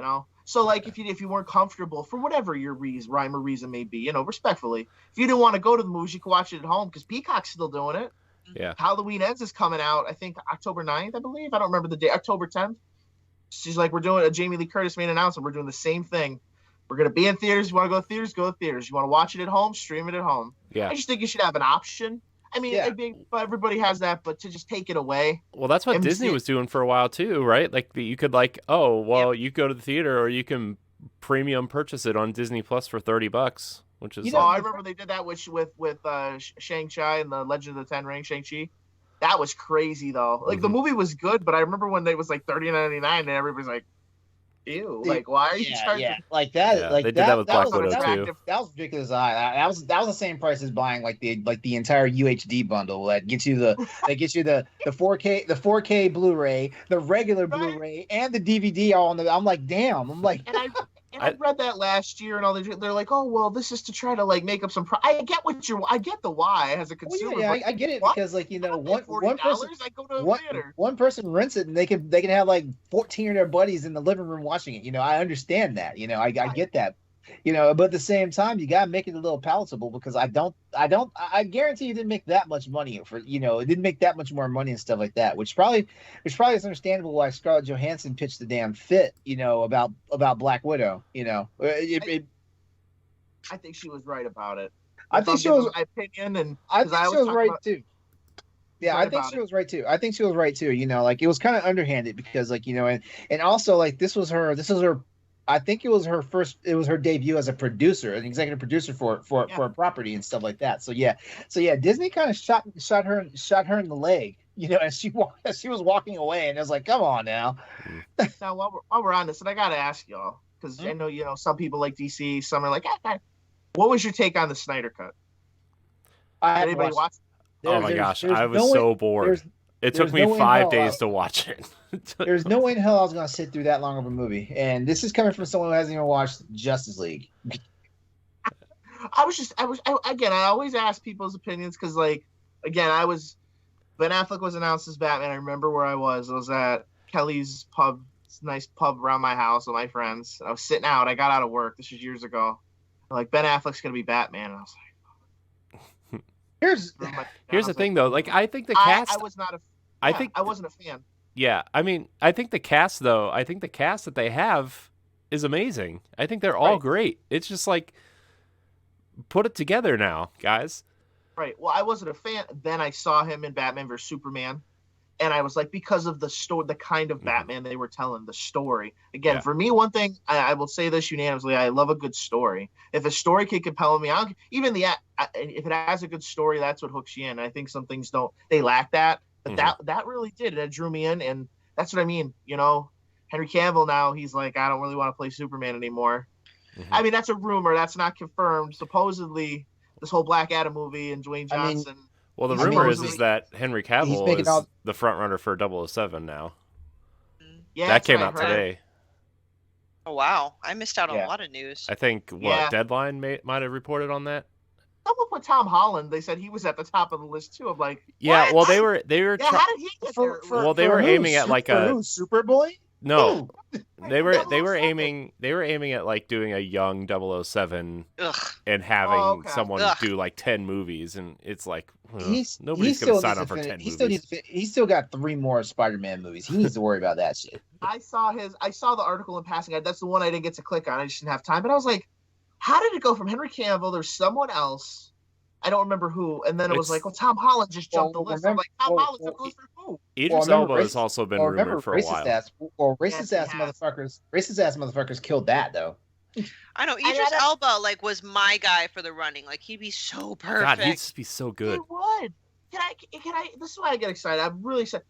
D: So, if you weren't comfortable for whatever your rhyme or reason may be, respectfully, if you didn't want to go to the movies, you could watch it at home because Peacock's still doing it.
A: Yeah.
D: Halloween Ends is coming out, I think October 9th, I believe. I don't remember the day. October 10th. She's like, we're doing a Jamie Lee Curtis made an announcement. We're doing the same thing. We're going to be in theaters. You want to go to theaters? Go to theaters. You want to watch it at home? Stream it at home.
A: Yeah.
D: I just think you should have an option. I mean, everybody has that, but to just take it away.
A: Well, that's what Disney was doing for a while too, right? You could you go to the theater or you can premium purchase it on Disney Plus for $30. which is.
D: I remember they did that with Shang-Chi and the Legend of the Ten Rings, Shang-Chi. That was crazy though. Like the movie was good, but I remember when it was like $30.99 and everybody's like, "Ew, like why are you charging?"
B: Yeah, like that.
A: Yeah,
B: like
A: they did that with Black Widow
B: too. That was ridiculous. That was the same price as buying like the entire UHD bundle that gets you the 4K Blu-ray, the regular Blu-ray, and the DVD all on the. I'm like, damn. I'm like,
D: I read that last year, and all they're like, "Oh, well, this is to try to like make up some." I get the why as a consumer.
B: Well, I get it because like one person rents it and they can have like 14 of their buddies in the living room watching it. I understand that. I get that. But at the same time, you gotta make it a little palatable because I guarantee you didn't make that much money for it didn't make that much more money and stuff like that, which probably is understandable why Scarlett Johansson pitched the damn fit, about Black Widow. I
D: think she was right about it.
B: I think she was
D: my opinion, and
B: I think she was right too. Yeah, I think she was right too. Like it was kind of underhanded because and also like this was her I think it was her debut as a producer, an executive producer for a property and stuff like that. So yeah, Disney kind of shot her in the leg, as she was walking away, and I was like, come on now.
D: Now while we're on this, and I gotta ask y'all because I know some people like DC, some are like, what was your take on the Snyder Cut? Did anybody watch?
A: Oh my gosh, I was so bored. It took me 5 days to watch it.
B: There's no way in hell I was going to sit through that long of a movie. And this is coming from someone who hasn't even watched Justice League.
D: I always ask people's opinions because, like, again, Ben Affleck was announced as Batman. I remember where I was. I was at Kelly's pub, nice pub around my house with my friends. I was sitting out. I got out of work. This was years ago. Like, Ben Affleck's going to be Batman. And I was like,
A: Here's the thing, though. Like, I think the cast.
D: I wasn't a fan.
A: Yeah, I mean, I think the cast, though. I think the cast that they have is amazing. I think they're all great. It's just like, put it together now, guys.
D: Right. Well, I wasn't a fan. Then I saw him in Batman vs Superman, and I was like, because of the story, the kind of Batman they were telling, the story. Again, for me, one thing I will say this unanimously: I love a good story. If a story can compel me, if it has a good story, that's what hooks you in. I think some things they lack that, but that really did. It drew me in, and that's what I mean. Henry Cavill now he's like, I don't really want to play Superman anymore. I mean, that's a rumor. That's not confirmed. Supposedly, this whole Black Adam movie and Dwayne Johnson.
A: Well, the rumor is that Henry Cavill is the front runner for 007 now. Yeah, that came out today.
C: Oh wow, I missed out on a lot of news.
A: I think Deadline might have reported on that.
D: Someone put Tom Holland. They said he was at the top of the list too. I'm like,
A: yeah. Well, they were.
D: Yeah, how did he get there?
A: Well, they were aiming at like a
B: Superboy.
A: No, they were aiming at like doing a young 007 and having someone do like 10 movies, and it's like nobody's gonna sign up for 10 movies.
B: He's still got 3 more Spider-Man movies. He needs to worry about that shit.
D: I saw the article in passing. That's the one I didn't get to click on. I just didn't have time. But I was like, how did it go from Henry Cavill? There's someone else. I don't remember who. And then it was like, well, Tom Holland just jumped the list. I'm like, Tom Holland's the list for who?
A: Idris Elba has also been rumored for a while.
B: Racist ass motherfuckers killed that though.
C: I know Idris Elba was my guy for the running. Like he'd be so perfect.
A: God, he'd just be so good.
D: He would. Can I? This is why I get excited. I'm really excited.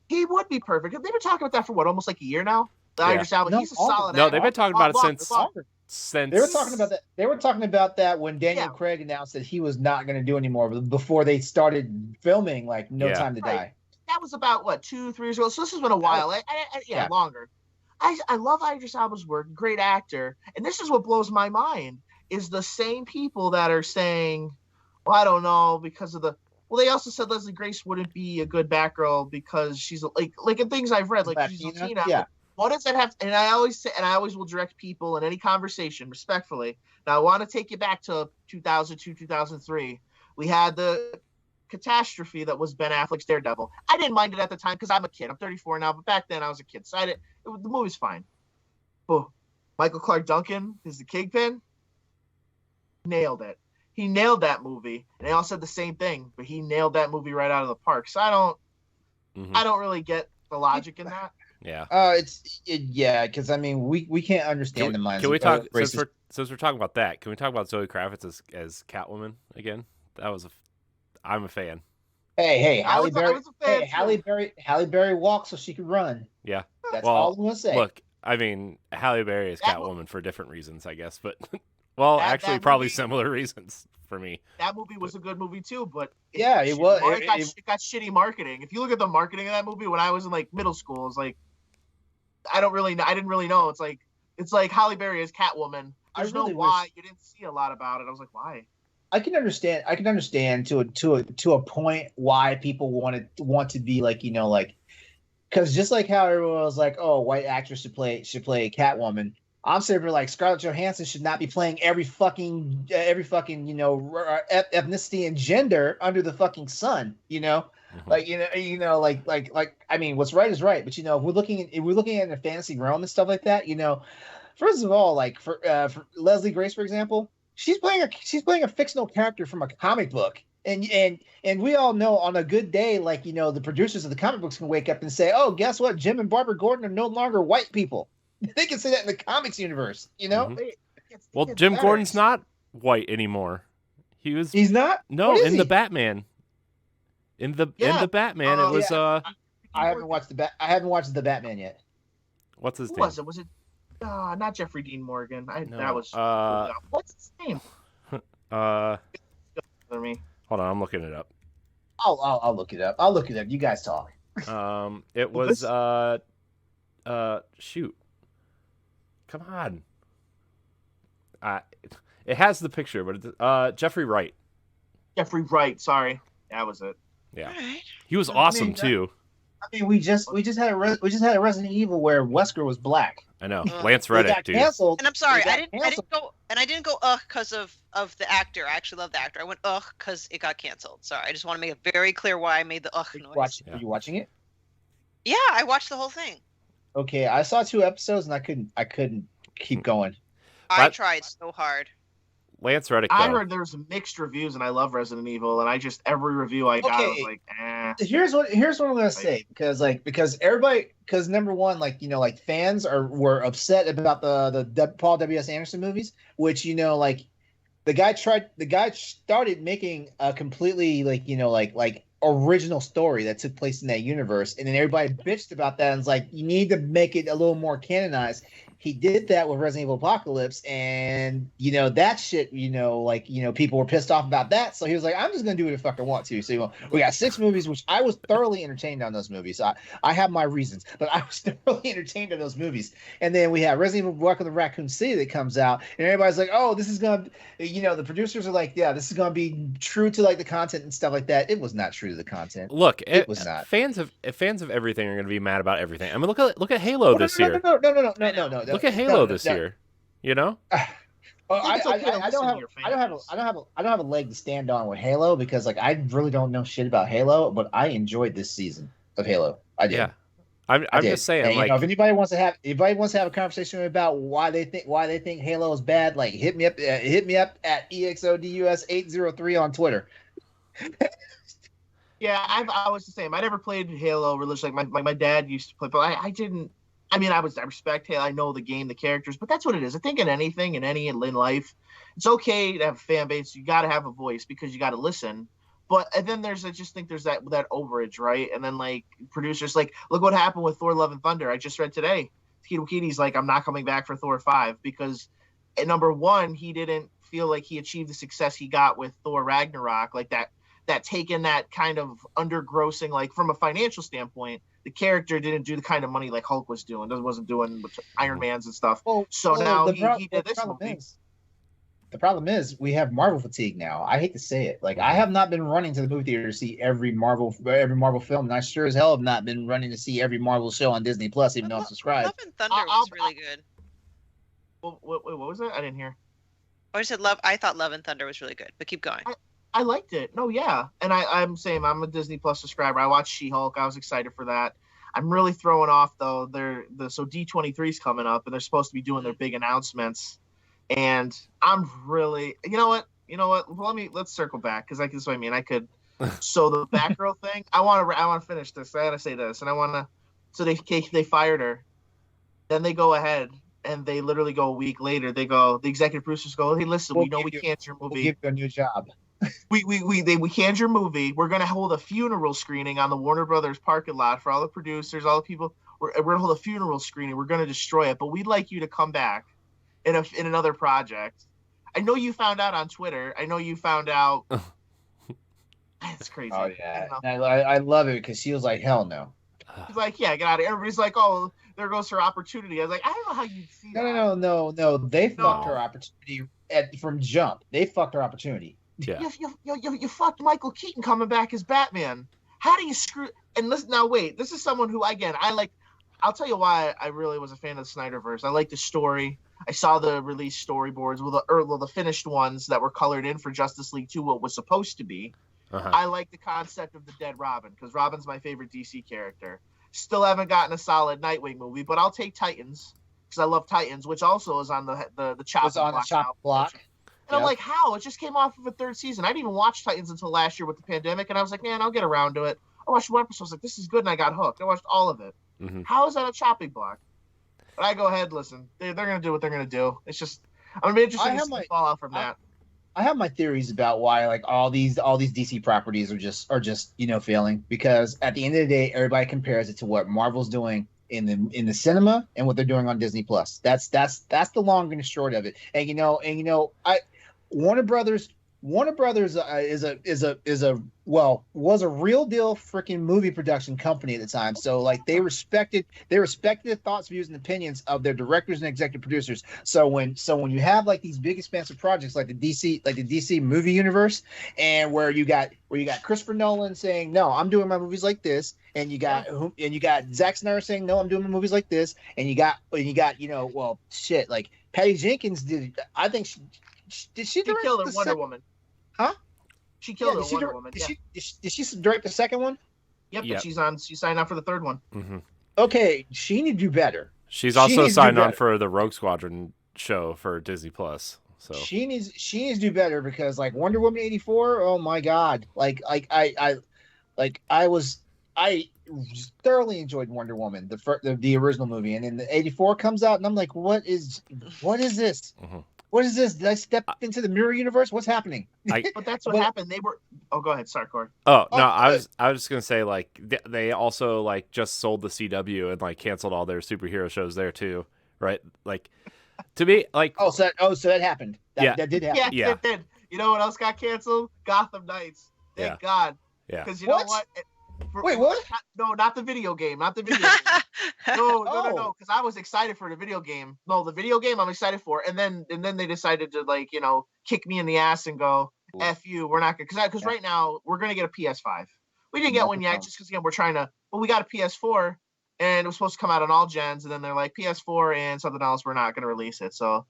D: He would be perfect. They've been talking about that for almost like a year now. Idris Elba, he's a solid.
A: No, they've been talking about it since
B: they were talking about that when Daniel Craig announced that he was not going to do anymore before they started filming No Time to Die.
D: That was about 2-3 years ago. So this has been a while. Longer. I love Idris Elba's work. Great actor. And this is what blows my mind is the same people that are saying, well, I don't know because of the. Well, they also said Leslie Grace wouldn't be a good Batgirl because she's like in things I've read, like she's Latina.
B: Yeah.
D: What does that have? And I always say, and I always will direct people in any conversation respectfully. Now I want to take you back to 2002, 2003. We had the catastrophe that was Ben Affleck's Daredevil. I didn't mind it at the time because I'm a kid. I'm 34 now, but back then I was a kid, so the movie's fine. Oh, Michael Clark Duncan is the Kingpin. Nailed it. He nailed that movie, and they all said the same thing, but he nailed that movie right out of the park. So I don't really get the logic in that.
A: Yeah.
B: Because I mean, we can't understand the minds.
A: Can we talk since we're talking about that, can we talk about Zoe Kravitz as Catwoman again? I'm a fan.
B: Hey,
D: I was a fan
B: Halle Berry walked so she could run.
A: Yeah.
B: That's all I'm gonna say.
A: Look, I mean, Halle Berry is Catwoman for different reasons, I guess, but actually, probably similar reasons for me.
D: That movie was a good movie too, but
B: it was.
D: It got shitty marketing. If you look at the marketing of that movie, when I was in like middle school, it's like I didn't really know. It's like Halle Berry as Catwoman. There's no why. You didn't see a lot about it. I was like, why?
B: I can understand to a point why people want to be like, because just like how everyone was like, oh, white actress should play Catwoman. I'm saying like Scarlett Johansson should not be playing every fucking ethnicity and gender under the fucking sun.
A: Mm-hmm.
B: Like I mean, what's right is right, but if we're looking at the fantasy realm and stuff like that, first of all, like for Leslie Grace, for example. She's playing a fictional character from a comic book, and we all know on a good day, like the producers of the comic books can wake up and say, "Oh, guess what? Jim and Barbara Gordon are no longer white people." They can say that in the comics universe,
A: Mm-hmm. Well, Jim Gordon's not white anymore.
B: He's not.
A: No, in the Batman. In the Batman, it was.
B: I haven't watched the Batman yet.
A: What's his name?
D: Was it? Not Jeffrey Dean Morgan.
A: No.
D: That was. What's his name?
A: Hold on, I'm looking it up.
B: I'll look it up. I'll look it up. You guys talk.
A: It was shoot. Come on. It has the picture, but it's Jeffrey Wright.
D: Jeffrey Wright. Sorry, that was it.
A: Yeah, he was awesome too.
B: I mean, we just had a Resident Evil where Wesker was black.
A: I know, Lance Reddick, dude.
C: And I'm sorry, I didn't go because of the actor. I actually love the actor. I went because it got canceled. Sorry, I just want to make it very clear why I made the noise.
B: Are you watching it?
C: Yeah, I watched the whole thing.
B: Okay, I saw 2 episodes and I couldn't keep going.
C: I tried so hard.
A: Lance Reddick.
D: I heard there was mixed reviews, and I love Resident Evil, and I just every review I got, I was like, eh.
B: Here's what I'm gonna say, because number one, like fans were upset about the Paul W.S. Anderson movies, which the guy started making a completely like original story that took place in that universe, and then everybody bitched about that and was like, you need to make it a little more canonized. He did that with Resident Evil Apocalypse, and that shit, people were pissed off about that. So he was like, I'm just gonna do what the fuck I want to. So we got 6 movies, which I was thoroughly entertained on those movies. I have my reasons, but I was thoroughly entertained on those movies. And then we have Resident Evil Welcome to Raccoon City that comes out, and everybody's like, oh, this is gonna, the producers are like, yeah, this is gonna be true to like the content and stuff like that. It was not true to the content.
A: Look,
B: it was not.
A: Fans of everything are gonna be mad about everything. I mean, look at Halo this year.
B: No.
A: Look at Halo this year. I don't have a
B: leg to stand on with Halo because I really don't know shit about Halo, but I enjoyed this season of Halo. I did. Yeah. I'm just saying, and, if anybody wants to have a conversation about why they think Halo is bad, hit me up at EXODUS803 on Twitter.
D: Yeah, I was the same. I never played Halo religiously. My dad used to play, but I didn't. I mean, I respect Halo. I know the game, the characters, but that's what it is. I think in anything, in life, it's okay to have a fan base. You got to have a voice because you got to listen. But and then I just think there's that overage, right? And then producers, look what happened with Thor: Love and Thunder. I just read today. Taika Waititi's like, I'm not coming back for Thor 5 because at number 1, he didn't feel like he achieved the success he got with Thor Ragnarok, that taken that kind of undergrossing, from a financial standpoint. The character didn't do the kind of money like Hulk was doing. Wasn't doing with Iron Man's and stuff. Now he did this movie.
B: The problem is we have Marvel fatigue now. I hate to say it. I have not been running to the movie theater to see every Marvel film, and I sure as hell have not been running to see every Marvel show on Disney Plus, even though I'm subscribed.
C: Love and Thunder was really good.
D: What was it? I didn't hear.
C: I said Love. I thought Love and Thunder was really good, but keep going.
D: I liked it. No, yeah. And I'm saying I'm a Disney Plus subscriber. I watched She-Hulk. I was excited for that. I'm really throwing off though. So D23 is coming up, and they're supposed to be doing their big announcements. And I'm really, you know what? Well, let's circle back because that's what I mean. I could. So the Batgirl thing. I want to finish this. I gotta say this, and I want to. So they fired her. Then they go ahead and they literally go a week later. They go, the executive producers go, hey, listen, we know we canned your movie.
B: We'll give you a new job.
D: We canned your movie. We're gonna hold a funeral screening on the Warner Brothers parking lot for all the producers, all the people. We're gonna hold a funeral screening. We're gonna destroy it, but we'd like you to come back in another project. I know you found out on Twitter. I know you found out. It's crazy.
B: Oh yeah, I love it because she was like, hell no.
D: He's like, yeah, get out of here. Everybody's like, oh, there goes her opportunity. I was like, I don't know how you see that.
B: No. They fucked her opportunity from jump. They fucked her opportunity.
A: Yeah.
D: You fucked Michael Keaton coming back as Batman. How do you screw? And listen, now wait, this is someone who, again, I like. I'll tell you why I really was a fan of the Snyderverse. I like the story. I saw the release storyboards, the finished ones that were colored in for Justice League 2, what was supposed to be.
A: Uh-huh.
D: I like the concept of the dead Robin because Robin's my favorite DC character. Still haven't gotten a solid Nightwing movie, but I'll take Titans because I love Titans, which also is on the chopping block. And I'm like, how? It just came off of a third season. I didn't even watch Titans until last year with the pandemic, and I was like, man, I'll get around to it. I watched one episode. I was like, this is good, and I got hooked. I watched all of it.
A: Mm-hmm.
D: How is that a chopping block? But I go ahead, listen. They're going to do what they're going to do. It's just, I'm interested to see fallout from that.
B: I have my theories about why like all these DC properties are just failing, because at the end of the day everybody compares it to what Marvel's doing in the cinema and what they're doing on Disney Plus. That's the long and the short of it. And Warner Brothers was a real deal freaking movie production company at the time. So like they respected the thoughts, views, and opinions of their directors and executive producers. So when you have like these big expansive projects like the DC movie universe, and where you got Christopher Nolan saying, no, I'm doing my movies like this, and you got Zack Snyder saying, no, I'm doing my movies like this, and you got like Patty Jenkins did. I think she
D: killed her Wonder Woman.
B: Huh?
D: She killed her Wonder Woman.
B: Did she direct the second one?
D: Yep, but she signed on for the third one.
A: Mm-hmm.
B: Okay, she need to do better.
A: She's also signed on for the Rogue Squadron show for Disney Plus. So
B: she needs to do better, because like Wonder Woman 84, oh my god. I thoroughly enjoyed Wonder Woman, the original movie, and then the 84 comes out and I'm like, what is this?
A: Mm-hmm.
B: What is this? Did I step into the mirror universe? What's happening?
D: But that's what happened. They were. Oh, go ahead. Sorry, Corey.
A: Oh no, I was just gonna say like they also like just sold the CW and like canceled all their superhero shows there too, right? Like to me, like
B: so that happened. That did happen.
D: Yeah, it did. You know what else got canceled? Gotham Knights. Thank God.
A: Yeah.
D: Because you know what?
B: Wait, what?
D: Not the video game. Not the video game. No. Because I was excited for the video game. No, the video game I'm excited for. And then they decided to kick me in the ass and go, F you. We're not gonna, because right now we're gonna get a PS5. We didn't get one yet just because we're trying to. But we got a PS4 and it was supposed to come out on all gens. And then they're like PS4 and something else. We're not gonna release it. So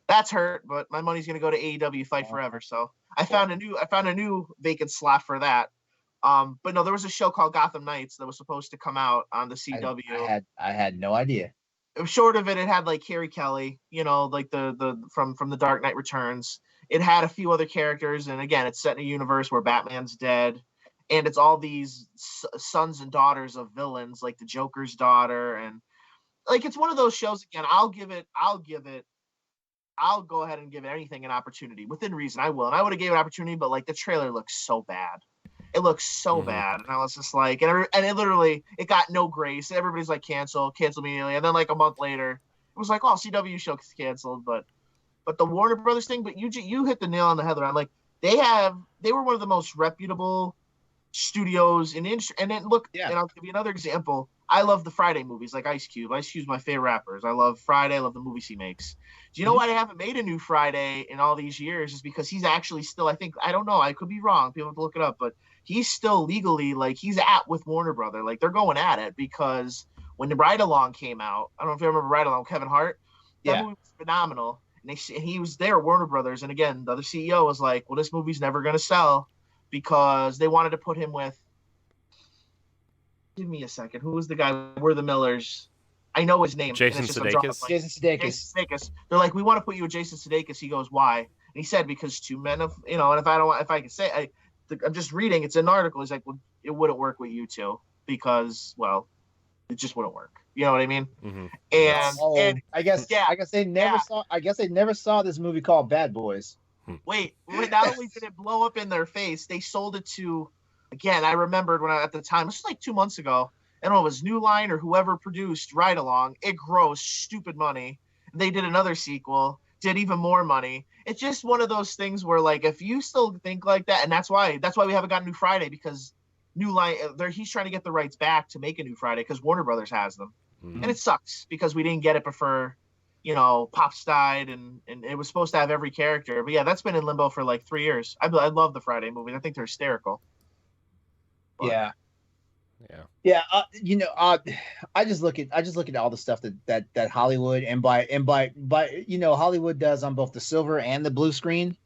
D: that's hurt. But my money's gonna go to AEW Fight Forever. So I found a new vacant slot for that. But no, there was a show called Gotham Knights that was supposed to come out on the CW.
B: I had no idea.
D: Short of it had like Carrie Kelly, like the from the Dark Knight Returns. It had a few other characters, and again, it's set in a universe where Batman's dead, and it's all these sons and daughters of villains, like the Joker's daughter, and like it's one of those shows. Again, I'll go ahead and give anything an opportunity within reason. I will, and I would have gave it an opportunity, but like the trailer looks so bad. It looks so bad, and I was just like, and it got no grace. Everybody's like, cancel immediately, and then like a month later, it was like, oh, CW show canceled, but the Warner Brothers thing. But you hit the nail on the head. I'm like, they were one of the most reputable studios in industry. And then look, and I'll give you another example. I love the Friday movies, like Ice Cube. Ice Cube's my favorite rappers. I love Friday. I love the movies he makes. Do you know why they haven't made a new Friday in all these years? Is because he's actually still, I don't know, I could be wrong. People have to look it up, but he's still legally, like, he's with Warner Brother. Like, they're going at it because when the Ride Along came out, I don't know if you remember Ride Along, Kevin Hart. That movie was phenomenal. And he was there, Warner Brothers. And again, the other CEO was like, well, this movie's never going to sell because they wanted to put him with, give me a second. Who was the guy? We're the Millers. I know his name.
A: Jason Sudeikis.
B: Jason Sudeikis.
D: They're like, we want to put you with Jason Sudeikis. He goes, why? And he said, because two men of, and if I can say, I'm just reading, it's an article. He's like, well, it wouldn't work with you two because, well, It just wouldn't work. You know what I mean?
A: Mm-hmm.
D: And
B: I guess they never saw this movie called Bad Boys.
D: Wait, not only did it blow up in their face, they sold it to, again, I remembered at the time, this was like 2 months ago, I don't know, it was New Line or whoever produced Ride Along. It grossed stupid money. They did another sequel, did even more money. It's just one of those things where, like, if you still think like that, and that's why we haven't got New Friday, because New Line, he's trying to get the rights back to make a New Friday because Warner Brothers has them. Mm-hmm. And it sucks because we didn't get it before, Pops died, and it was supposed to have every character. But yeah, that's been in limbo for like 3 years. I love the Friday movies. I think they're hysterical. But,
B: yeah. I just look at all the stuff that Hollywood and by Hollywood does on both the silver and the blue screen,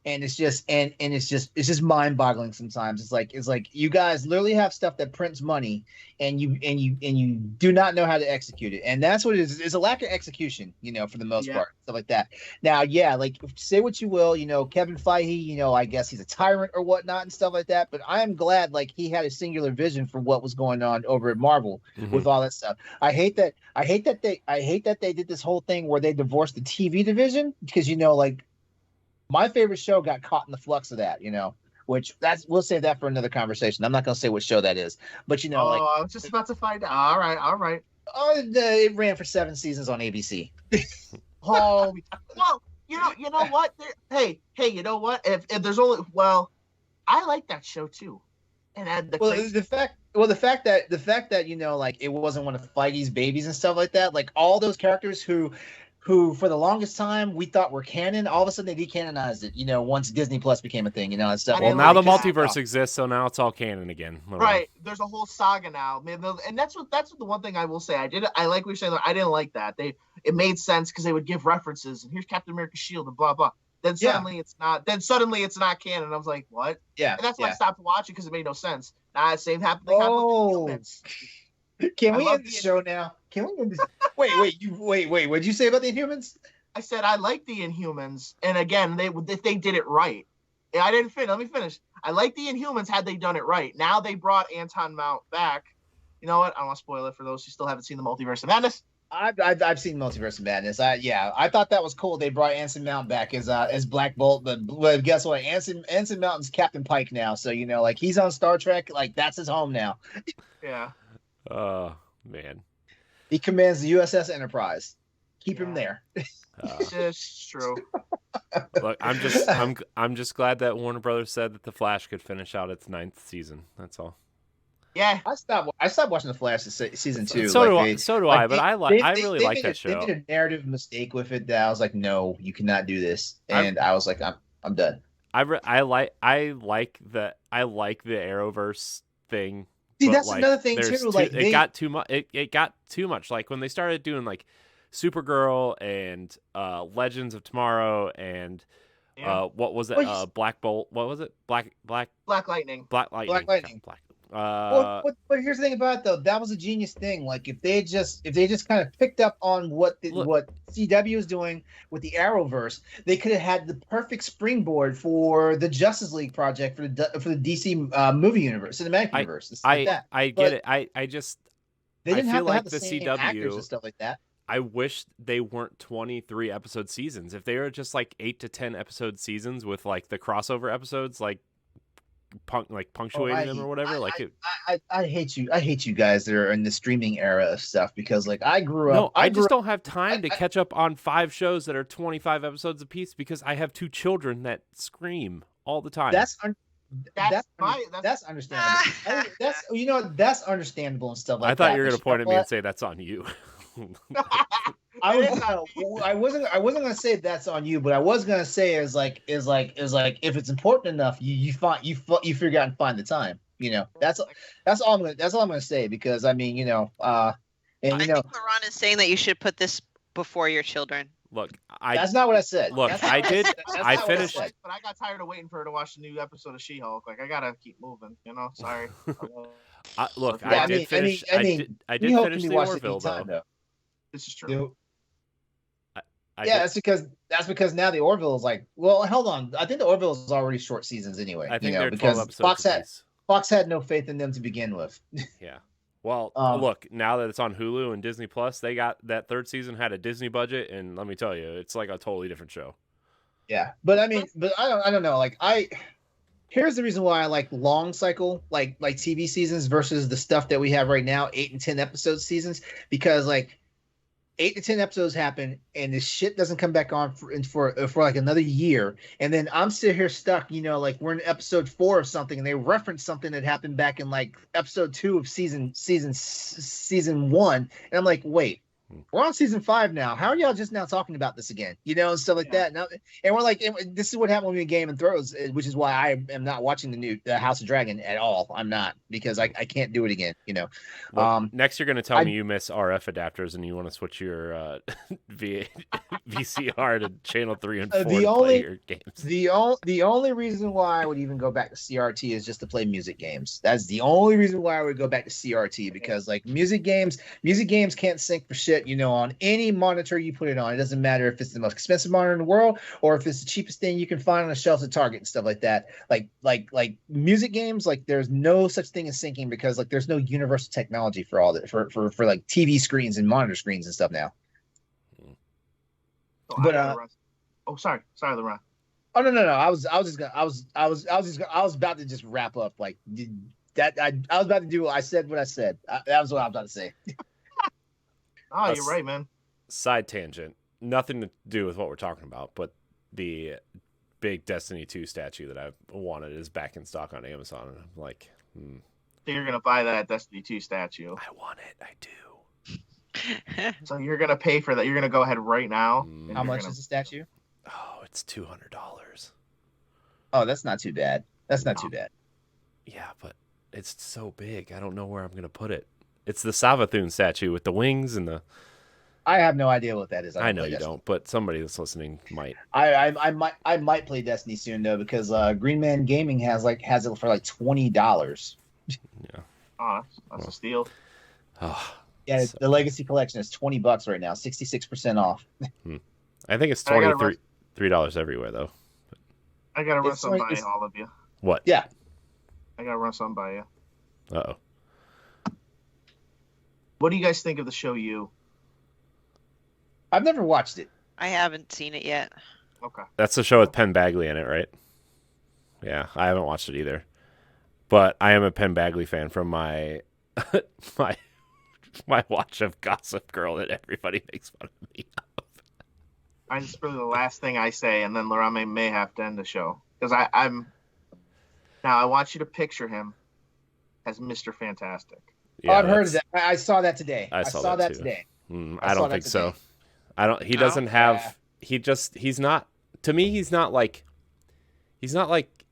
B: and it's just mind-boggling sometimes. It's like you guys literally have stuff that prints money, and you do not know how to execute it, and that's what it is. It's a lack of execution, for the most part, stuff like that. Now, like, say what you will, Kevin Feige, I guess he's a tyrant or whatnot and stuff like that, but I am glad, like, he had a singular vision for what was going on over at Marvel with all that stuff. I hate that they did this whole thing where they divorced the TV division, because like, my favorite show got caught in the flux of that, which we'll save that for another conversation. I'm not going to say what show that is, but
D: I was just about to find out. All right.
B: It ran for 7 seasons on ABC.
D: Oh, well, you know what? Hey, you know what? If there's only, I like that show too. And
B: the fact that like, it wasn't one of Feige's babies and stuff like that. Like, all those characters who for the longest time we thought were canon, all of a sudden they decanonized it, once Disney Plus became a thing, and stuff.
A: Well, now the multiverse exists, so now it's all canon again.
D: Right. There's a whole saga now. And that's what the one thing I will say. I like what you're saying. I didn't like that. It made sense because they would give references, and here's Captain America's shield and blah blah. Then suddenly it's not. Then suddenly it's not canon. I was like, what?
B: Yeah.
D: And that's why I stopped watching, because it made no sense. Nah, same happened with humans.
B: Can we end the show now? Can we end this? Wait. What'd you say about the Inhumans?
D: I said I like the Inhumans, and again, if they did it right. I didn't finish. Let me finish. I like the Inhumans had they done it right. Now they brought Anton Mount back. You know what? I don't want to spoil it for those who still haven't seen the Multiverse of Madness.
B: I've seen Multiverse of Madness. I thought that was cool. They brought Anson Mount back as Black Bolt, but guess what? Anson Mount's Captain Pike now. So like, he's on Star Trek. Like, that's his home now.
D: Yeah.
A: Oh man.
B: He commands the USS Enterprise. Keep him there.
D: It's true.
A: Look, I'm just glad that Warner Brothers said that The Flash could finish out its 9th season. That's all.
D: Yeah,
B: I stopped watching The Flash season 2.
A: So do I. But I really like that show.
B: They made a narrative mistake with it that I was like, no, you cannot do this, and I was like, I'm done.
A: I like the Arrowverse thing.
B: See, that's another thing too. Like,
A: it got too much. It got too much. Like, when they started doing like Supergirl and Legends of Tomorrow and what was it? Black Bolt. What was it? Black
D: Lightning.
A: Black Lightning.
B: But here's the thing about it, though. That was a genius thing. Like, if they just kind of picked up on what CW is doing with the Arrowverse, they could have had the perfect springboard for the Justice League project for the DC movie universe, cinematic universe.
A: I get it. I just
B: they didn't have to
A: like
B: have the same
A: CW
B: actors and stuff like that.
A: I wish they weren't 23 episode seasons. If they were just like 8 to 10 episode seasons with like the crossover episodes, like punctuating them or whatever.
B: I hate you guys that are in the streaming era of stuff, because like, I grew up.
A: I just don't have time to catch up on 5 shows that are 25 episodes apiece, because I have 2 children that scream all the time.
B: That's understandable. That's understandable and stuff like that.
A: I thought you were going to point at me and say that's on you.
B: I wasn't gonna say that's on you, but I was gonna say is like if it's important enough, you figure out and find the time. That's all I'm gonna say, because I mean, I think
C: LeRon is saying that you should put this before your children.
A: Look,
B: that's not what I said.
A: Look, I did. I finished,
D: but I got tired of waiting for her to watch the new episode of She-Hulk. Like, I gotta keep moving. Sorry.
A: Look, I did finish. I did finish the Orville though.
D: This is true.
B: That's because now the Orville is like, well, hold on. I think the Orville is already short seasons anyway.
A: I think they're 12 episodes.
B: Fox had no faith in them to begin with.
A: Yeah. Well, look, now that it's on Hulu and Disney Plus, they got that third season had a Disney budget, and let me tell you, it's like a totally different show.
B: Yeah, but I mean, I don't know. Like here's the reason why I like long cycle, like TV seasons versus the stuff that we have right now, 8 and 10 episode seasons, because like 8 to 10 episodes happen and this shit doesn't come back on for like another year, and then I'm still here stuck, like we're in episode 4 of something and they reference something that happened back in like episode 2 of season 1, and I'm like, wait, we're on season 5 now. How are y'all just now talking about this again? And stuff like that. Now, and we're like, this is what happened with me in Game of Thrones, which is why I am not watching the new House of Dragon at all. I'm not, because I can't do it again.
A: Well, next you're going to tell me you miss RF adapters and you want to switch your VCR to channel 3 and 4 to play your games.
B: The only reason why I would even go back to CRT is just to play music games. That's the only reason why I would go back to CRT, because like music games can't sync for shit. On any monitor you put it on, it doesn't matter if it's the most expensive monitor in the world or if it's the cheapest thing you can find on a shelf at Target and stuff like that. Like music games, like there's no such thing as syncing, because like there's no universal technology for all that for like TV screens and monitor screens and stuff now.
D: Sorry, LeRon.
B: Oh no. I was about to just wrap up like that. I was about to do. I said what I said. That was what I was about to say.
D: Oh, you're right, man.
A: Side tangent. Nothing to do with what we're talking about, but the big Destiny 2 statue that I've wanted is back in stock on Amazon. And I'm like,
D: So you're going to buy that Destiny 2 statue.
A: I want it. I do.
D: So you're going to pay for that. You're going to go ahead right now.
B: How much is the statue?
A: Oh, it's $200.
B: Oh, that's not too bad. Too bad.
A: Yeah, but it's so big. I don't know where I'm going to put it. It's the Savathun statue with the wings and the...
B: I have no idea what that is.
A: I know you don't, but somebody that's listening might.
B: I might play Destiny soon though, because Green Man Gaming has it for like $20.
A: Yeah.
D: Oh, that's a steal.
A: Oh,
B: yeah, the Legacy Collection is $20 right now, 66% off.
A: I think it's $3 everywhere though.
D: I gotta run something by all of you.
A: What?
B: Yeah.
D: I gotta run something by you.
A: Uh-oh.
D: What do you guys think of the show You?
B: I've never watched it.
C: I haven't seen it yet.
D: Okay.
A: That's the show with Penn Badgley in it, right? Yeah, I haven't watched it either. But I am a Penn Badgley fan from my my watch of Gossip Girl that everybody makes fun of me of.
D: It's really the last thing I say, and then LeRon may have to end the show. Because I want you to picture him as Mr. Fantastic.
A: Yeah,
B: I've heard of that. I saw that today.
A: I saw that today. I don't think so. He doesn't have, he's not, to me, he's not like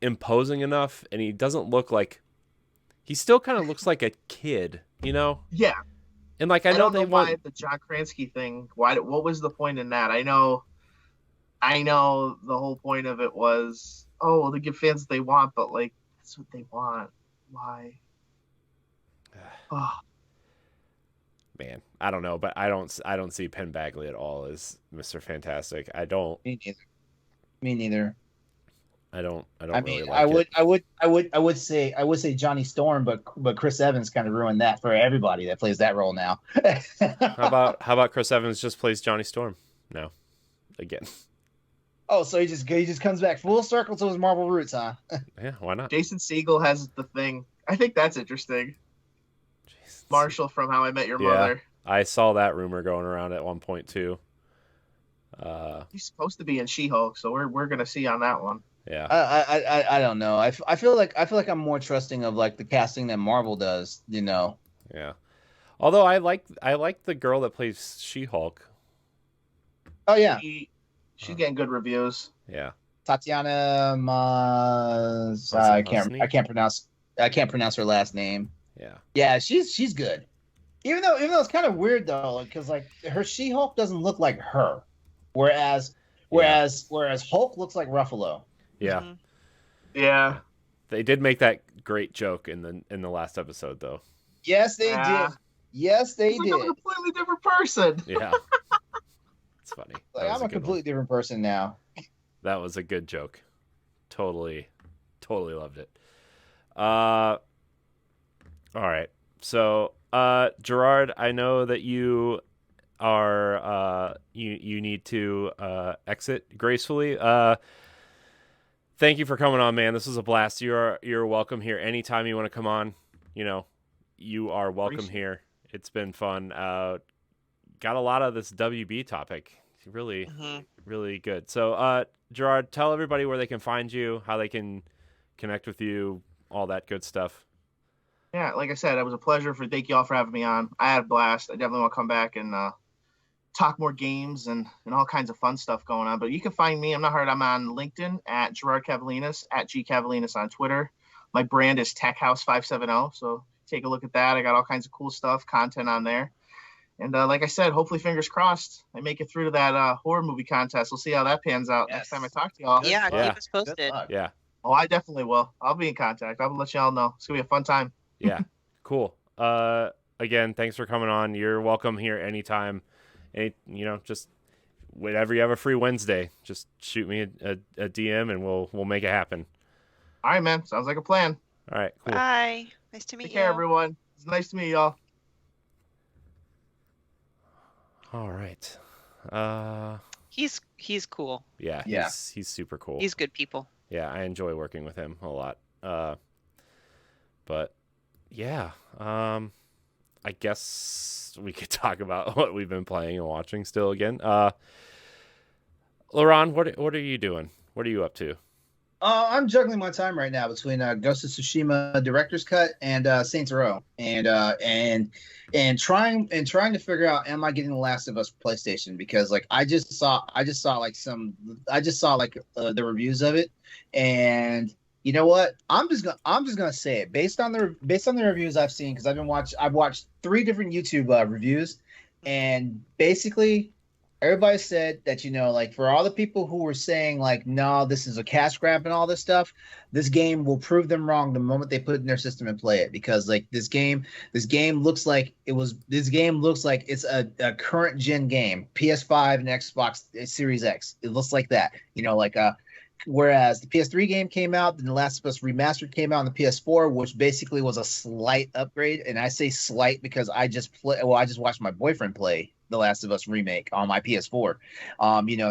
A: imposing enough, and he doesn't look like, he still kind of looks like a kid,
D: Yeah.
A: And like, I know
D: don't
A: they
D: know why
A: want
D: the John Krasinski thing. What was the point in that? I know the whole point of it was, they give fans what they want, but like, that's what they want. Why?
A: Man, I don't know, but I don't see Penn Badgley at all as Mr. Fantastic. I don't.
B: Me neither.
A: I don't
B: I
A: really
B: mean,
A: like
B: I would say Johnny Storm, but Chris Evans kind of ruined that for everybody that plays that role now.
A: How about Chris Evans just plays Johnny Storm now again?
B: Oh, so he just comes back full circle to his Marvel roots, huh?
A: Yeah, why not?
D: Jason Segel has the thing. I think that's interesting. Marshall from How I Met Your Mother.
A: I saw that rumor going around at one point too.
D: He's supposed to be in She-Hulk, so we're gonna see on that one.
A: Yeah.
B: I don't know. I feel like I'm more trusting of like the casting that Marvel does.
A: Yeah. Although I like the girl that plays She-Hulk.
B: Oh yeah.
D: She's getting good reviews.
A: Yeah.
B: Tatiana I can't pronounce her last name.
A: Yeah.
B: Yeah, she's good. Even though it's kind of weird though, because like her She-Hulk doesn't look like her, whereas Hulk looks like Ruffalo.
A: Yeah.
C: Mm-hmm.
D: Yeah.
A: They did make that great joke in the last episode though.
B: Yes, they did. Yes, they did.
D: I'm a completely different person.
A: Yeah. It's funny.
B: Like, I'm a completely different person now.
A: That was a good joke. Totally loved it. All right. So Girard, I know that you are you need to exit gracefully. Thank you for coming on, man. This was a blast. You're welcome here anytime you want to come on. You are welcome here. It's been fun. Got a lot of this WB topic. Really, really good. So, Girard, tell everybody where they can find you, how they can connect with you, all that good stuff.
D: Yeah, like I said, it was a pleasure. Thank you all for having me on. I had a blast. I definitely want to come back and talk more games and all kinds of fun stuff going on. But you can find me. I'm on LinkedIn at Girard Kavelines, at Kavelines on Twitter. My brand is Tech House 570. So take a look at that. I got all kinds of cool stuff, content on there. And like I said, hopefully, fingers crossed, I make it through to that horror movie contest. We'll see how that pans out next time I talk to y'all.
C: Yeah, keep us posted.
A: Yeah.
D: Oh, I definitely will. I'll be in contact. I'll let y'all know. It's going to be a fun time.
A: Yeah, cool. Again, thanks for coming on. You're welcome here anytime. Just whenever you have a free Wednesday, just shoot me a DM and we'll make it happen.
D: All right, man. Sounds like a plan.
A: All right, cool.
C: Bye. Nice to meet you.
D: Take care, everyone. It's nice to meet y'all.
A: All right.
C: He's cool.
A: Yeah. He's super cool.
C: He's good people.
A: Yeah, I enjoy working with him a lot. But yeah, I guess we could talk about what we've been playing and watching still again. LeRon, what are you doing? What are you up to?
B: I'm juggling my time right now between Ghost of Tsushima Director's Cut and Saints Row, and trying to figure out, am I getting The Last of Us for PlayStation? Because like I just saw the reviews of it, and you know what? I'm just gonna say it based on the reviews I've seen, because I've watched 3 different YouTube reviews, and basically everybody said that, like, for all the people who were saying like, no, this is a cash grab and all this stuff, this game will prove them wrong the moment they put it in their system and play it, because like this game looks like it's a current gen game, PS5 and Xbox Series X. It looks like that, whereas the PS3 game came out, then The Last of Us Remastered came out on the PS4, which basically was a slight upgrade. And I say slight because I just watched my boyfriend play The Last of Us Remake on my PS4,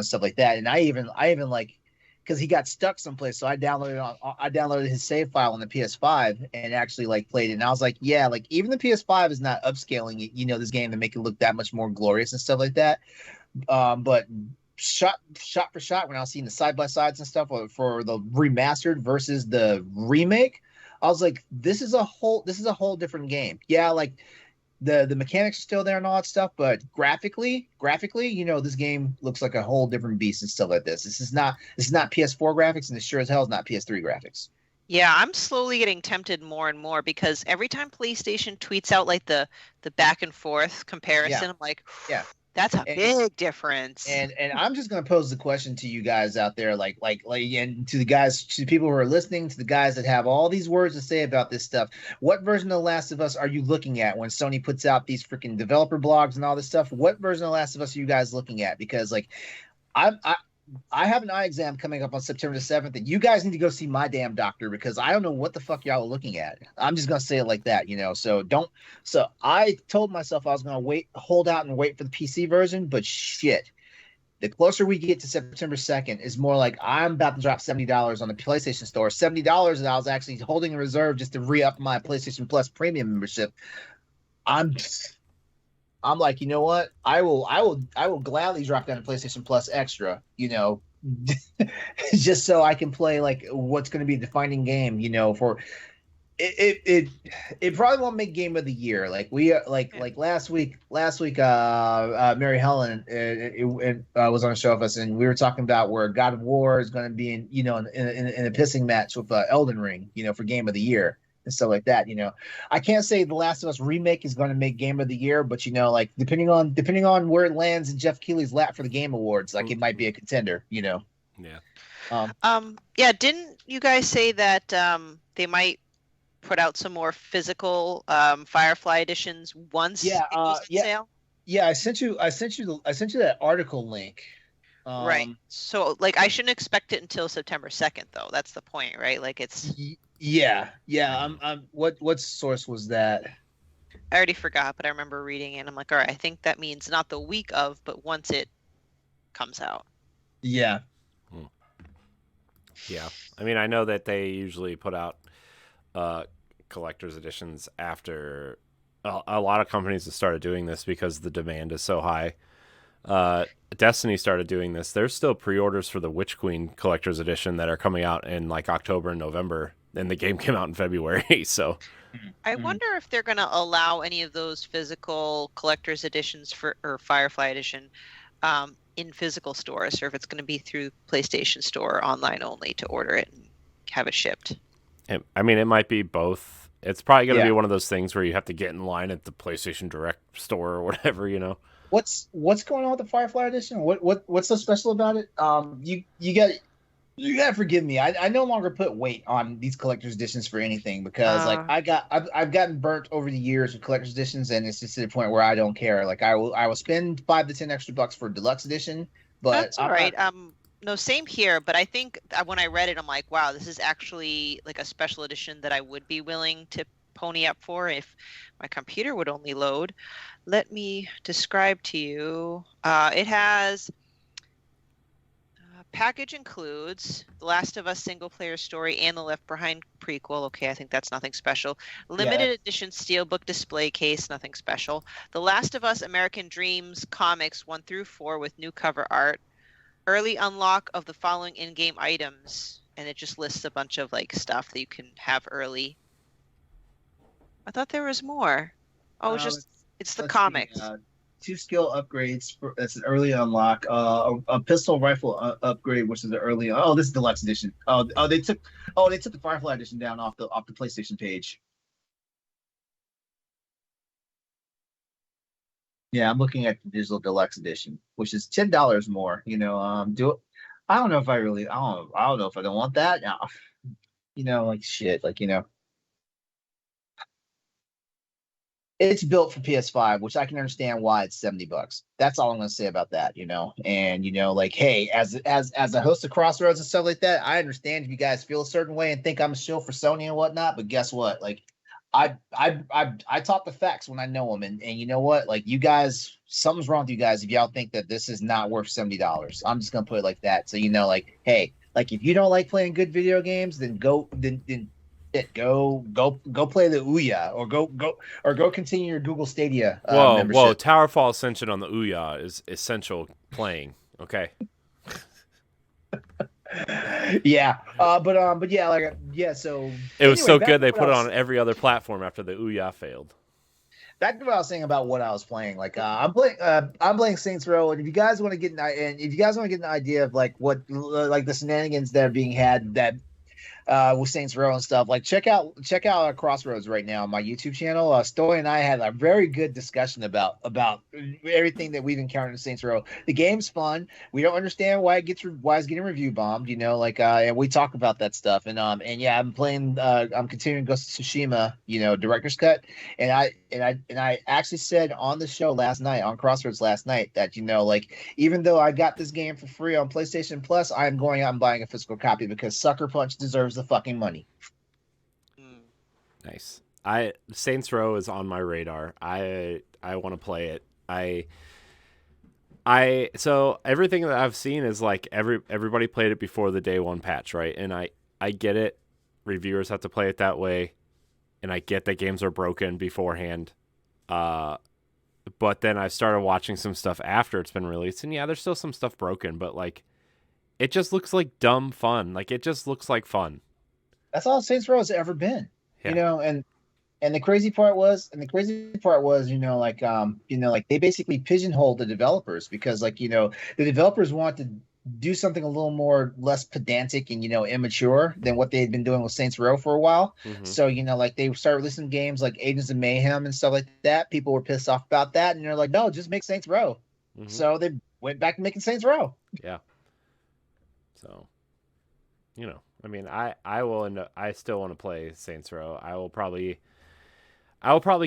B: stuff like that. And I even like, because he got stuck someplace, so I downloaded his save file on the PS5 and actually like played it. And I was like, yeah, like even the PS5 is not upscaling it, this game to make it look that much more glorious and stuff like that. But shot for shot, when I was seeing the side by sides and stuff for the remastered versus the remake, I was like, this is a whole different game. Yeah, like the mechanics are still there and all that stuff, but graphically, this game looks like a whole different beast and stuff like this. This is not PS4 graphics, and it sure as hell is not PS3 graphics.
C: Yeah, I'm slowly getting tempted more and more, because every time PlayStation tweets out like the back and forth comparison, I'm like,
B: yeah.
C: That's a big difference.
B: And I'm just going to pose the question to you guys out there, and to the people who are listening, to the guys that have all these words to say about this stuff. What version of The Last of Us are you looking at when Sony puts out these freaking developer blogs and all this stuff? What version of The Last of Us are you guys looking at? Because like, I have an eye exam coming up on September the 7th, and you guys need to go see my damn doctor, because I don't know what the fuck y'all are looking at. I'm just going to say it like that, So I told myself I was going to hold out and wait for the PC version, but shit. The closer we get to September 2nd is more like I'm about to drop $70 on the PlayStation Store. $70 that I was actually holding in reserve just to re-up my PlayStation Plus premium membership. I'm like, you know what? I will gladly drop down to PlayStation Plus Extra, just so I can play like what's going to be a defining game, for it probably won't make game of the year. Like last week, Mary Helen was on a show with us, and we were talking about where God of War is going to be in a pissing match with Elden Ring, for game of the year. And stuff like that, I can't say The Last of Us remake is going to make game of the year, but like depending on where it lands in Jeff Keighley's lap for the Game Awards, like it might be a contender,
A: Yeah.
C: Yeah. Didn't you guys say that they might put out some more physical Firefly editions once it goes on sale?
B: Yeah, I sent you that article link.
C: Right. So like I shouldn't expect it until September 2nd, though. That's the point, right? Like it's.
B: Yeah. What source was that?
C: I already forgot, but I remember reading it. And I'm like, all right, I think that means not the week of, but once it comes out.
B: Yeah.
A: Yeah. I mean, I know that they usually put out collector's editions after a lot of companies have started doing this because the demand is so high. Destiny started doing this. There's still pre-orders for the Witch Queen collector's edition that are coming out in like October and November, and the game came out in February. So
C: I wonder if they're going to allow any of those physical collector's editions or Firefly edition in physical stores, or if it's going to be through PlayStation Store online only to order it and have it shipped.
A: I mean, it might be both. It's probably going to be one of those things where you have to get in line at the PlayStation Direct store or whatever, you know.
B: What's going on with the Firefly edition? What's so special about it? You gotta forgive me. I no longer put weight on these collector's editions for anything because I've gotten burnt over the years with collector's editions, and it's just to the point where I don't care. Like I will spend $5 to $10 extra for a deluxe edition, but
C: that's all right. No, same here. But I think when I read it, I'm like, wow, this is actually like a special edition that I would be willing to pony up for if my computer would only load. Let me describe to you. It has package includes The Last of Us single player story and the Left Behind prequel. Okay, I think that's nothing special. Limited edition steelbook display case, nothing special. The Last of Us American Dreams comics 1 through 4 with new cover art. Early unlock of the following in-game items, and it just lists a bunch of like stuff that you can have early. I thought there was more. Oh, it's the comics.
B: 2 skill upgrades. That's an early unlock. A pistol rifle upgrade, which is the early. Oh, this is deluxe edition. They took the Firefly edition down off the PlayStation page. Yeah, I'm looking at the digital deluxe edition, which is $10 more. You know, I don't know if I don't know if I don't want that. No. You know, like shit, like, you know. It's built for PS5, which I can understand why it's $70. That's all I'm going to say about that, you know. And you know, like, hey, as a host of Crossroads and stuff like that, I understand if you guys feel a certain way and think I'm a shill for Sony and whatnot. But guess what? Like, I talk the facts when I know them, and you know what? Like, you guys, something's wrong with you guys if y'all think that this is not worth $70. I'm just gonna put it like that. So you know, like, hey, like if you don't like playing good video games, then go play the Ouya or go continue your Google Stadia membership.
A: Whoa! Towerfall Ascension on the Ouya is essential playing. Okay.
B: Yeah, but yeah, like so
A: it was so good they put it on every other platform after the Ouya failed.
B: Back to what I was saying about what I was playing. Like I'm playing Saints Row, and if you guys want to get an idea of like what like the shenanigans that are being had that with Saints Row and stuff, like check out Crossroads right now on my YouTube channel. Story and I had a very good discussion about everything that we've encountered in Saints Row. The game's fun. We don't understand why it's getting review bombed, you know, like and we talk about that stuff. And yeah, I'm continuing Ghost of Tsushima, you know, director's cut. And I actually said on the show last night, on Crossroads last night, that, you know, like, even though I got this game for free on PlayStation Plus, I'm going out and buying a physical copy because Sucker Punch deserves the fucking money.
A: Nice. Saints Row is on my radar. I want to play it. So everything that I've seen is like everybody played it before the day one patch, right? And I get it. Reviewers have to play it that way, and I get that games are broken beforehand. But then I started watching some stuff after it's been released, and yeah, there's still some stuff broken, but like it just looks like dumb fun. Like it just looks like fun.
B: That's all Saints Row has ever been. Yeah. You know, and the crazy part was, you know, like they basically pigeonholed the developers because, like, you know, the developers want to do something a little more less pedantic and, you know, immature than what they had been doing with Saints Row for a while. Mm-hmm. So, you know, like they started releasing games like Agents of Mayhem and stuff like that. People were pissed off about that, and they're like, no, just make Saints Row. Mm-hmm. So they went back to making Saints Row.
A: Yeah. So, you know, I mean, I still want to play Saints Row. I will probably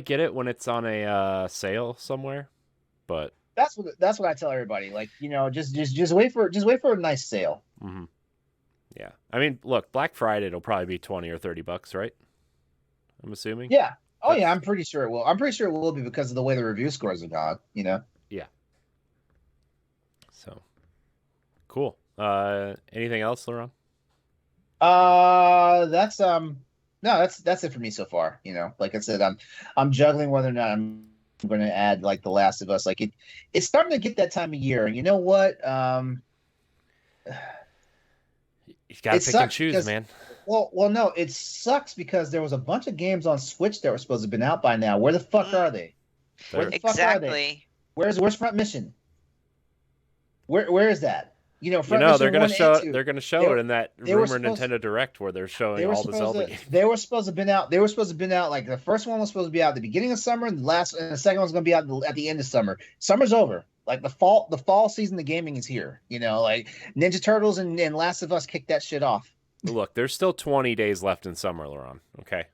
A: get it when it's on a sale somewhere, but
B: that's what I tell everybody. Like, you know, just wait for a nice sale.
A: Mm-hmm. Yeah, I mean, look, Black Friday it'll probably be $20 or $30, right? I'm assuming.
B: Yeah, Oh yeah, I'm pretty sure it will. I'm pretty sure it will be because of the way the review scores have gone. You know.
A: Yeah. So cool. Anything else, LeRon?
B: That's no, that's it for me so far. You know, like I said, I'm juggling whether or not I'm going to add like The Last of Us. Like it's starting to get that time of year, and you know what?
A: You got to pick and choose, man.
B: Well, no, it sucks because there was a bunch of games on Switch that were supposed to have been out by now. Where the fuck are they? Where the fuck are they? Where's Front Mission? Where is that? You know, Front Mission
A: they're going to show it.
B: 2.
A: They're going to show it in that rumor Nintendo Direct where they're showing all the Zelda games.
B: They were supposed to have been out. They were supposed to have been out. Like the first one was supposed to be out at the beginning of summer, and the second one's going to be out at the end of summer. Summer's over. Like the fall season of gaming is here. You know, like Ninja Turtles and Last of Us kicked that shit off.
A: Look, there's still 20 days left in summer, LeRon. Okay.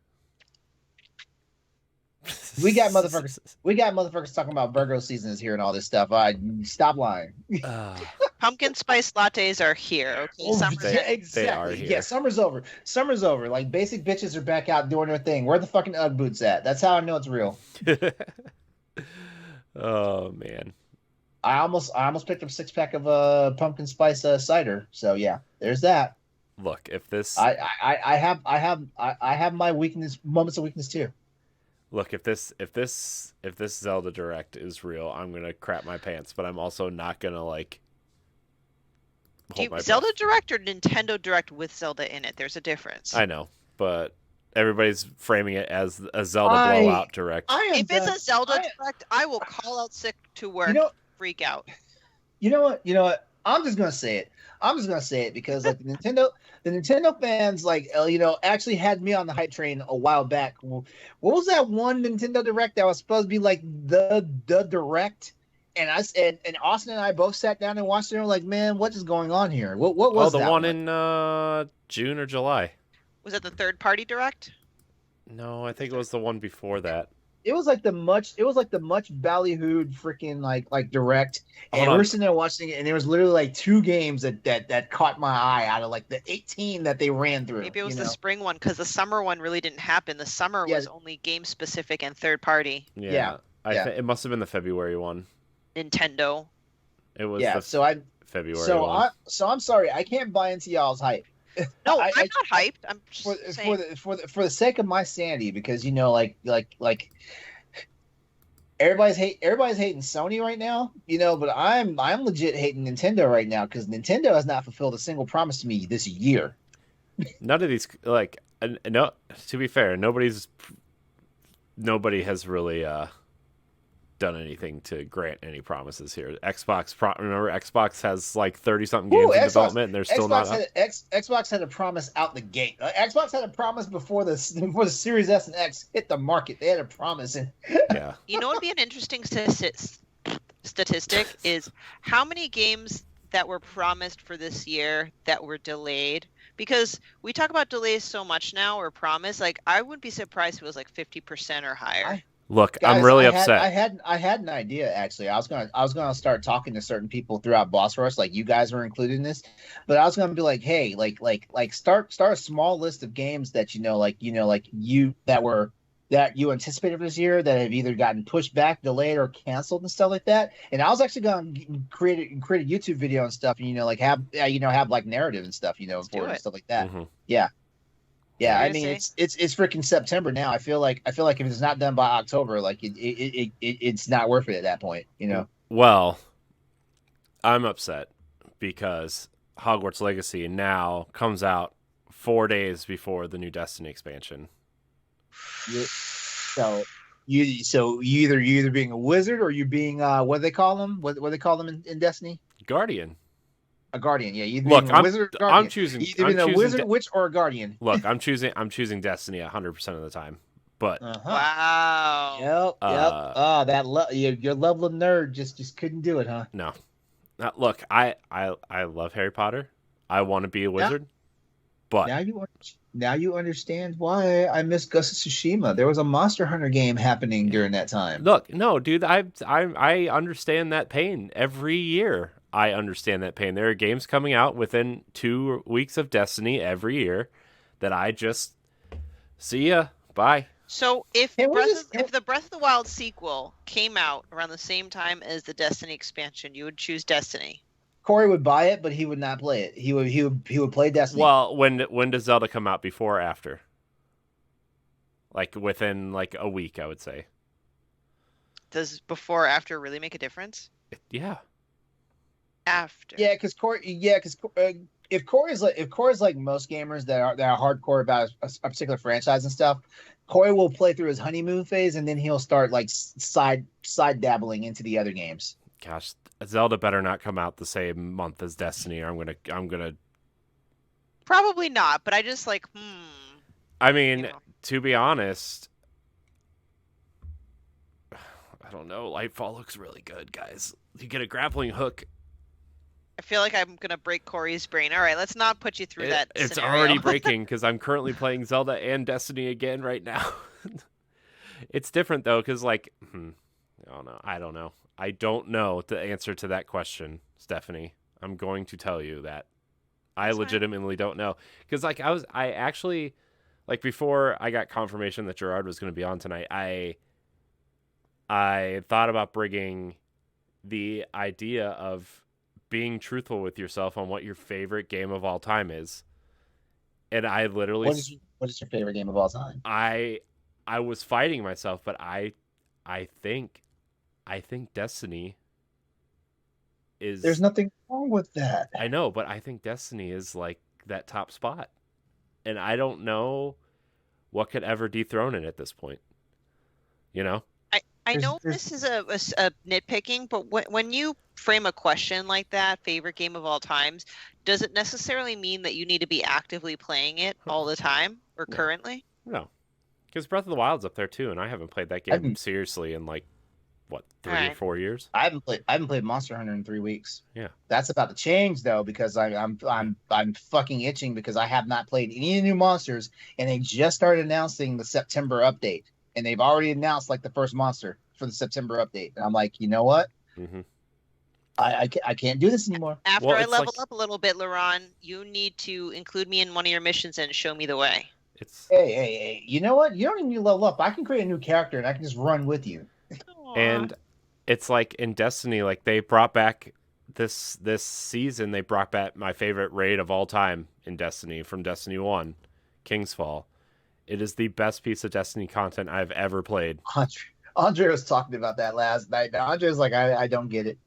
B: We got motherfuckers talking about Virgo season is here and all this stuff. Stop lying.
C: Pumpkin spice lattes are here. Okay,
B: exactly.
A: They are here.
B: Yeah, summer's over. Summer's over. Like basic bitches are back out doing their thing. Where the fucking UGG boots at? That's how I know it's real.
A: Oh man.
B: I almost picked up a 6-pack of pumpkin spice cider. So yeah, there's that.
A: Look, if this
B: I have my moments of weakness too.
A: Look, if this Zelda Direct is real, I'm gonna crap my pants, but I'm also not gonna like hold my
C: Zelda
A: breath.
C: Direct or Nintendo Direct with Zelda in it? There's a difference.
A: I know, but everybody's framing it as a Zelda blowout Direct.
C: If it's a Zelda Direct, I will call out sick to work, freak out.
B: You know what? I'm just gonna say it because like the Nintendo fans like actually had me on the hype train a while back. What was that one Nintendo Direct that was supposed to be like the Direct? And and Austin and I both sat down and watched it and were like, man, what is going on here? What was
A: the
B: that
A: one in June or July?
C: Was that the third party Direct?
A: No, I think it was the one before that.
B: It was like the much ballyhooed freaking like Direct, and we're sitting there watching it, and there was literally like 2 games that caught my eye out of like the 18 that they ran through.
C: Maybe it was the spring one because the summer one really didn't happen. The summer was only game specific and third party.
A: Yeah. It must have been the February one.
C: Nintendo.
A: It was February one.
B: So I'm sorry, I can't buy into y'all's hype.
C: No, I'm not hyped. I'm just
B: saying. For the sake of my sanity, because like everybody's hating Sony right now, but I'm legit hating Nintendo right now because Nintendo has not fulfilled a single promise to me this year.
A: None of these no. To be fair, nobody has really done anything to grant any promises here. Remember Xbox has like 30-something games in development, and they're still not.
B: Xbox had a promise out the gate. Xbox had a promise before the Series S and X hit the market. They had a promise.
A: Yeah.
C: You know what would be an interesting statistic is how many games that were promised for this year that were delayed. Because we talk about delays so much now or promise. Like I wouldn't be surprised if it was like 50% or higher.
A: Look, guys, I'm really upset.
B: I had an idea actually. I was gonna start talking to certain people throughout Boss Rush, like you guys were included in this. But I was gonna be like, hey, like start a small list of games that that you anticipated this year that have either gotten pushed back, delayed, or canceled and stuff like that. And I was actually gonna create a YouTube video and stuff, and have like narrative and stuff, for it and stuff like that. Mm-hmm. Yeah. Yeah, I mean it's freaking September now. I feel like if it's not done by October, like it's not worth it at that point,
A: Well, I'm upset because Hogwarts Legacy now comes out 4 days before the new Destiny expansion.
B: So you either being a wizard or you being what do they call them? What do they call them in Destiny?
A: Guardian.
B: A guardian, yeah.
A: Look,
B: a wizard or guardian.
A: I'm choosing.
B: Either being a wizard, witch, or a guardian.
A: Look, I'm choosing Destiny 100% of the time. But
C: wow.
B: Yep. Oh, your level of nerd just couldn't do it, huh?
A: No. Look, I love Harry Potter. I want to be a wizard. But
B: now you understand why I miss Ghost of Tsushima. There was a Monster Hunter game happening during that time.
A: Look, no, dude, I understand that pain every year. I understand that pain. There are games coming out within 2 weeks of Destiny every year that I just see ya. Bye.
C: So if
B: Hey, what is
C: if the Breath of the Wild sequel came out around the same time as the Destiny expansion, you would choose Destiny.
B: Corey would buy it, but he would not play it. He would play Destiny.
A: Well, when does Zelda come out? Before or after? Like within like a week, I would say.
C: Does before or after really make a difference?
A: Yeah.
C: After.
B: Yeah, because if Corey's like most gamers that are hardcore about a particular franchise and stuff, Corey will play through his honeymoon phase and then he'll start like side dabbling into the other games.
A: Gosh, Zelda better not come out the same month as Destiny, or I'm gonna.
C: Probably not, but I just like
A: I mean,
C: you know.
A: to be honest, I don't know. Lightfall looks really good, guys. You get a grappling hook.
C: I feel like I'm gonna break Corey's brain. All right, let's not put you through that.
A: It's
C: scenario.
A: already breaking because I'm currently playing Zelda and Destiny again right now. It's different though, because like, I don't know. I don't know the answer to that question, Stephanie. I'm going to tell you that I legitimately don't know, because like I actually, like before I got confirmation that Girard was going to be on tonight, I thought about bringing the idea of being truthful with yourself on what your favorite game of all time is. And I literally...
B: What is your favorite game of all time?
A: I was fighting myself, but I think Destiny is...
B: There's nothing wrong with that.
A: I know, but I think Destiny is like that top spot. And I don't know what could ever dethrone it at this point. You know?
C: I know this is a nitpicking, but when you frame a question like that, favorite game of all times, does it necessarily mean that you need to be actively playing it all the time or currently?
A: No. Because Breath of the Wild's up there too, and I haven't played that game seriously in like, what, 3 or 4 years?
B: I haven't played Monster Hunter in 3 weeks.
A: Yeah. That's
B: about to change though, because I'm fucking itching because I have not played any new monsters, and they just started announcing the September update. And they've already announced like the first monster for the September update. And I'm like, you know what?
A: Mm-hmm.
B: I can't do this anymore.
C: After I level up a little bit, LeRon, you need to include me in one of your missions and show me the way.
B: Hey, you know what? You don't need to level up. I can create a new character and I can just run with you.
A: And it's like in Destiny, like they brought back this season, they brought back my favorite raid of all time in Destiny from Destiny 1, King's Fall. It is the best piece of Destiny content I've ever played.
B: Andre was talking about that last night. Andre's like, I don't get it.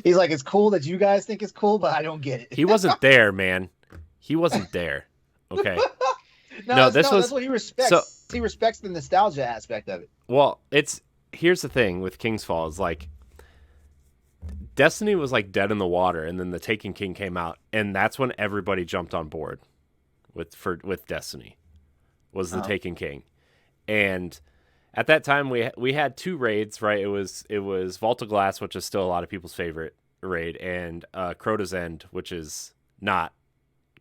B: He's like, it's cool that you guys think it's cool, but I don't get it.
A: He wasn't there, man. He wasn't there. Okay.
B: That's what he respects. So, he respects the nostalgia aspect of it.
A: Well, here's the thing with King's Fall is like Destiny was like dead in the water, and then the Taken King came out, and that's when everybody jumped on board with Destiny. Was the Taken King. And at that time we had 2 raids, right? It was Vault of Glass, which is still a lot of people's favorite raid, and Crota's End, which is not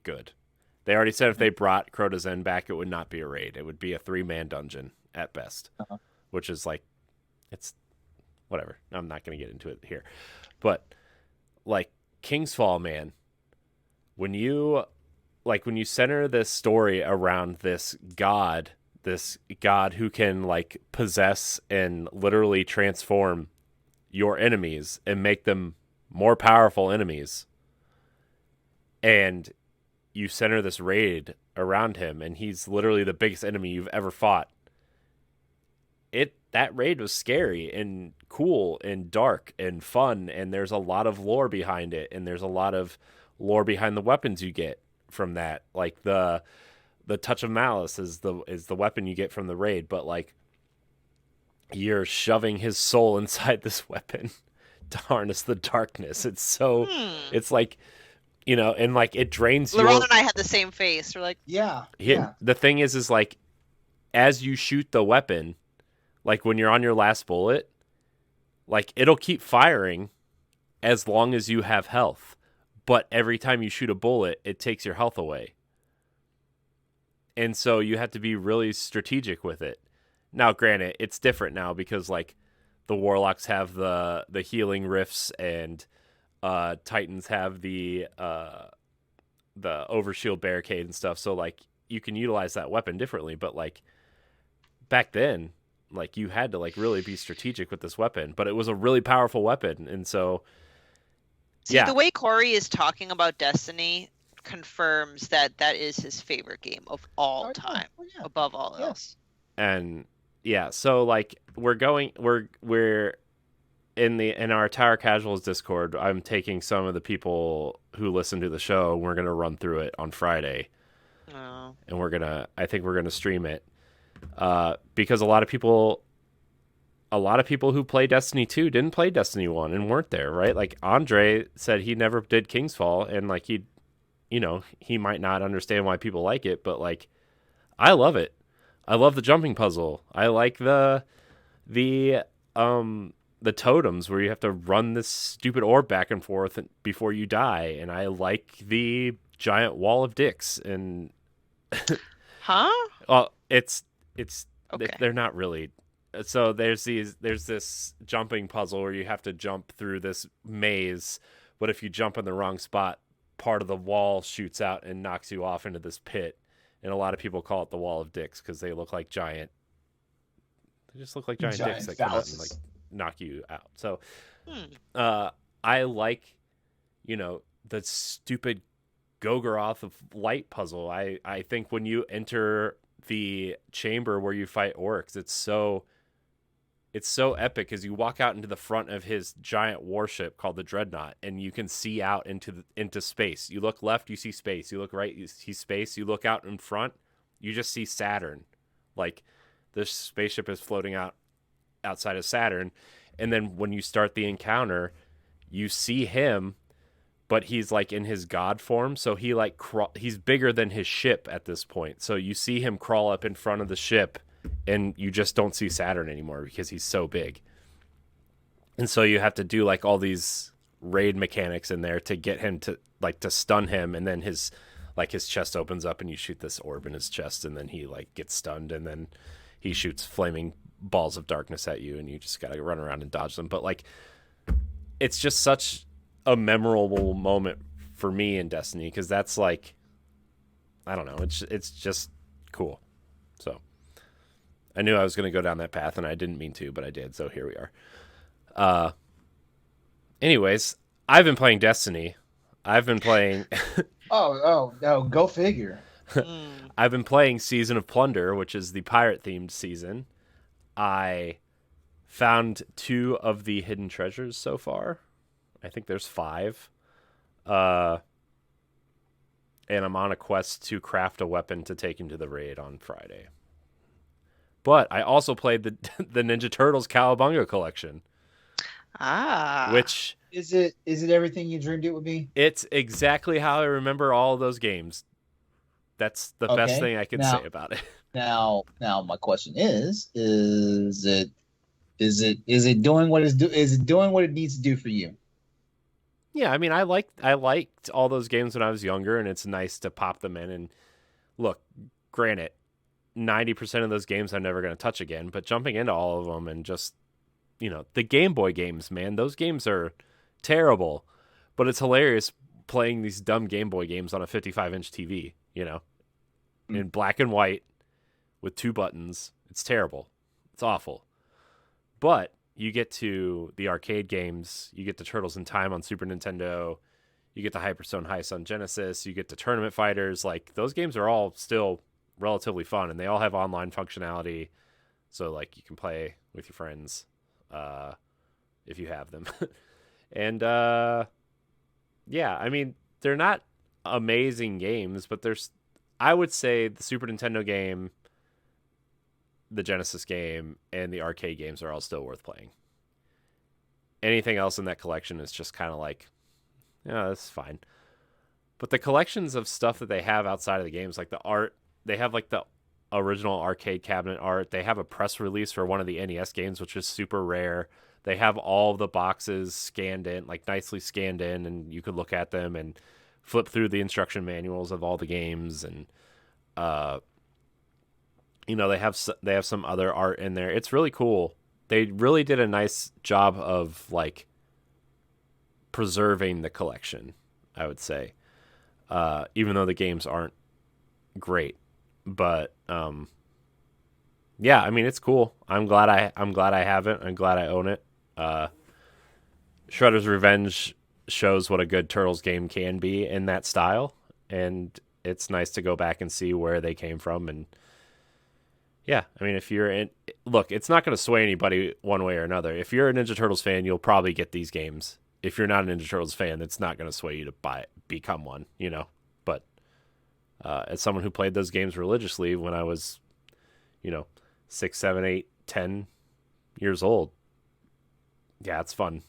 A: good. They already said if they brought Crota's End back, it would not be a raid. It would be a 3-man dungeon at best, which is like, it's whatever. I'm not going to get into it here. But like King's Fall, man, when you center this story around this god who can like possess and literally transform your enemies and make them more powerful enemies, and you center this raid around him, and he's literally the biggest enemy you've ever fought. That raid was scary and cool and dark and fun, and there's a lot of lore behind it, and there's a lot of lore behind the weapons you get from that. Like the Touch of Malice is the weapon you get from the raid, but like you're shoving his soul inside this weapon to harness the darkness. It's so it's like, you know, and like it drains you.
C: LeRon and I had the same face. We're like,
B: yeah.
A: The thing is like as you shoot the weapon, like when you're on your last bullet, like it'll keep firing as long as you have health. But every time you shoot a bullet, it takes your health away. And so you have to be really strategic with it. Now, granted, it's different now because like the Warlocks have the healing rifts, and Titans have the overshield barricade and stuff. So like you can utilize that weapon differently. But like back then, like, you had to, like, really be strategic with this weapon, but it was a really powerful weapon. And so,
C: See, the way Corey is talking about Destiny confirms that is his favorite game of all time, above all else.
A: And yeah, so like we're in our Tower Casuals Discord. I'm taking some of the people who listen to the show, and we're gonna run through it on Friday.
C: Oh.
A: And I think we're gonna stream it, because a lot of people who play Destiny 2 didn't play Destiny 1 and weren't there, right? Like Andre said he never did Kingsfall, and like he might not understand why people like it, but like I love it. I love the jumping puzzle. I like the totems where you have to run this stupid orb back and forth before you die, and I like the giant wall of dicks. And
C: huh?
A: Well, it's
C: okay.
A: They're not really. So there's this jumping puzzle where you have to jump through this maze, but if you jump in the wrong spot, part of the wall shoots out and knocks you off into this pit. And a lot of people call it the wall of dicks because they look like giant. They just look like giant dicks that come out and like knock you out. So, I like, the stupid Gogoroth of light puzzle. I think when you enter the chamber where you fight orcs, it's so epic as you walk out into the front of his giant warship called the Dreadnought, and you can see out into space. You look left, you see space. You look right, you see space. You look out in front, you just see Saturn. Like, this spaceship is floating outside of Saturn, and then when you start the encounter, you see him, but he's like in his god form, so he like he's bigger than his ship at this point. So you see him crawl up in front of the ship, and you just don't see Saturn anymore because he's so big. And so you have to do like all these raid mechanics in there to get him to stun him, and then his chest opens up and you shoot this orb in his chest, and then he like gets stunned, and then he shoots flaming balls of darkness at you, and you just got to run around and dodge them. But like, it's just such a memorable moment for me in Destiny, because that's like, I don't know, it's just cool. So I knew I was going to go down that path, and I didn't mean to, but I did. So here we are. Anyways, I've been playing Destiny. I've been playing.
B: Oh, go figure.
A: I've been playing Season of Plunder, which is the pirate-themed season. I found 2 of the hidden treasures so far. I think there's 5. And I'm on a quest to craft a weapon to take into the raid on Friday. But I also played the Ninja Turtles Cowabunga collection. Which
B: is it everything you dreamed it would be?
A: It's exactly how I remember all of those games. That's the best thing I can say about it.
B: Now my question is it doing what it needs to do for you?
A: Yeah, I mean, I liked all those games when I was younger, and it's nice to pop them in. And look, granted, 90% of those games I'm never going to touch again, but jumping into all of them and just, the Game Boy games, man, those games are terrible, but it's hilarious playing these dumb Game Boy games on a 55-inch TV, in black and white with 2 buttons. It's terrible. It's awful. But you get to the arcade games, you get to Turtles in Time on Super Nintendo, you get to Hyperstone Heist on Genesis, you get to Tournament Fighters. Like, those games are all still relatively fun, and they all have online functionality, so like you can play with your friends if you have them. And yeah, I mean, they're not amazing games, but I would say the Super Nintendo game, the Genesis game, and the arcade games are all still worth playing. Anything else in that collection is just kind of like, yeah, that's fine. But the collections of stuff that they have outside of the games, like the art, they have like the original arcade cabinet art. They have a press release for one of the NES games, which is super rare. They have all the boxes scanned in, like nicely scanned in, and you could look at them and flip through the instruction manuals of all the games. And, they have some other art in there. It's really cool. They really did a nice job of like preserving the collection, I would say, even though the games aren't great. But Yeah, I mean it's cool. I'm glad I have it. I'm glad I own it. Shredder's Revenge shows what a good Turtles game can be in that style, and it's nice to go back and see where they came from. And yeah, I mean, if you're in, look, it's not going to sway anybody one way or another. If you're a Ninja Turtles fan, you'll probably get these games. If you're not a Ninja Turtles fan, it's not going to sway you to become one, you know. But as someone who played those games religiously when I was, 6, 7, 8, 10 years old, yeah, it's fun.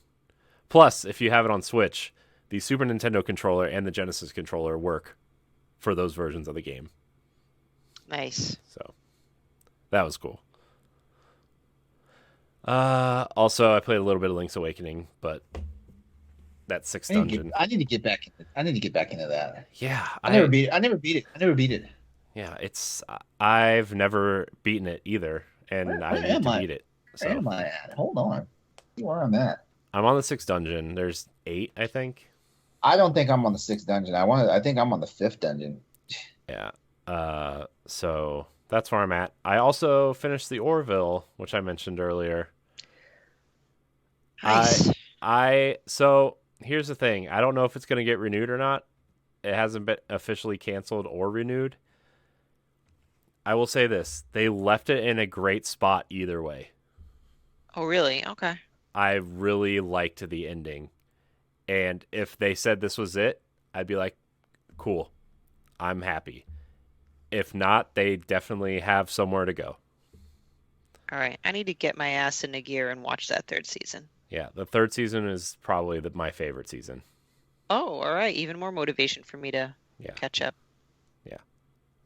A: Plus, if you have it on Switch, the Super Nintendo controller and the Genesis controller work for those versions of the game.
C: Nice.
A: So that was cool. Also, I played a little bit of Link's Awakening, but that sixth dungeon.
B: I need to get back. I need to get back into that.
A: Yeah,
B: I never beat it.
A: Yeah, I've never beaten it either, and I need to beat it. So.
B: Where am I at? Hold on. Where I'm at?
A: I'm on the 6th dungeon. There's 8, I think.
B: I don't think I'm on the 6th dungeon. I think I'm on the 5th dungeon.
A: Yeah. So that's where I'm at. I also finished the Orville, which I mentioned earlier.
C: Nice.
A: So here's the thing. I don't know if it's going to get renewed or not. It hasn't been officially canceled or renewed. I will say this. They left it in a great spot either way.
C: Oh, really? Okay.
A: I really liked the ending. And if they said this was it, I'd be like, cool. I'm happy. If not, they definitely have somewhere to go.
C: All right. I need to get my ass into gear and watch that 3rd season.
A: Yeah, the 3rd season is probably my favorite season.
C: Oh, all right. Even more motivation for me to catch up.
A: Yeah.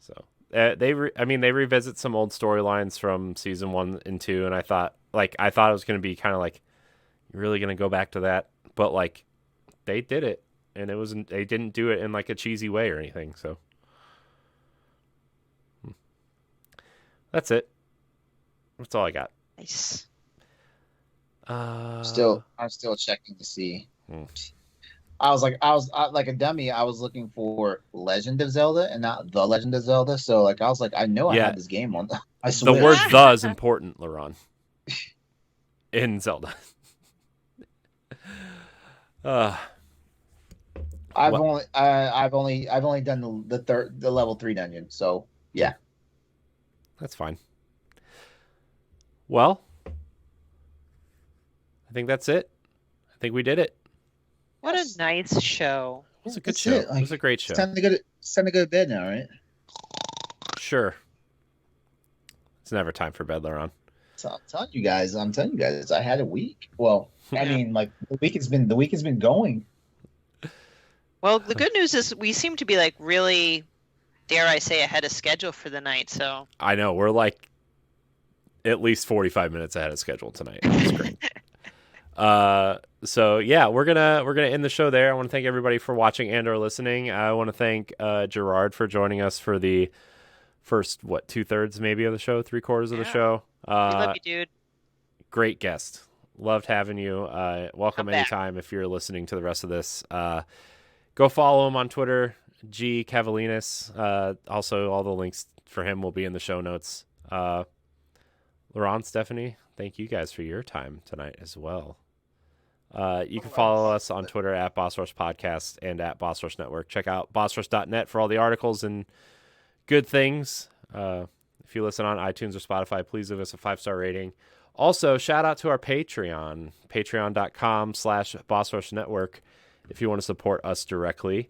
A: So they revisit some old storylines from season 1 and 2, and I thought it was going to be kind of like, you're really going to go back to that, but like they did it, and they didn't do it in like a cheesy way or anything. So that's it. That's all I got.
C: Nice.
B: I'm still checking to see. I was like a dummy. I was looking for Legend of Zelda and not The Legend of Zelda. So like I was like, I know I had this game on. I swear.
A: The word "the" is important, LeRon. In Zelda.
B: I've only done the level 3 dungeon. So yeah,
A: that's fine. Well, I think that's it. I think we did it.
C: What a nice show.
A: It was a good show. It was a great show.
B: It's time to go to bed now, right?
A: Sure. It's never time for bed, LeRon.
B: I'm telling you guys, I had a week. Well, I mean, like the week has been going.
C: Well, the good news is we seem to be like really, dare I say, ahead of schedule for the night. So
A: I know we're like at least 45 minutes ahead of schedule tonight. That's great. So yeah, we're gonna end the show there. I want to thank everybody for watching and/or listening. I want to thank Girard for joining us for the first 2/3 maybe of the show, 3/4 of the show.
C: We love you, dude.
A: Great guest. Loved having you. Welcome anytime if you're listening to the rest of this. Go follow him on Twitter, G Kavelines. Also, all the links for him will be in the show notes. LeRon, Stephanie, thank you guys for your time tonight as well. You can follow us on Twitter at Boss Rush Podcast and at Boss Rush Network. Check out bossrush.net for all the articles and good things. If you listen on iTunes or Spotify, please leave us a 5-star rating. Also, shout out to our Patreon, patreon.com/Boss Rush Network, if you want to support us directly.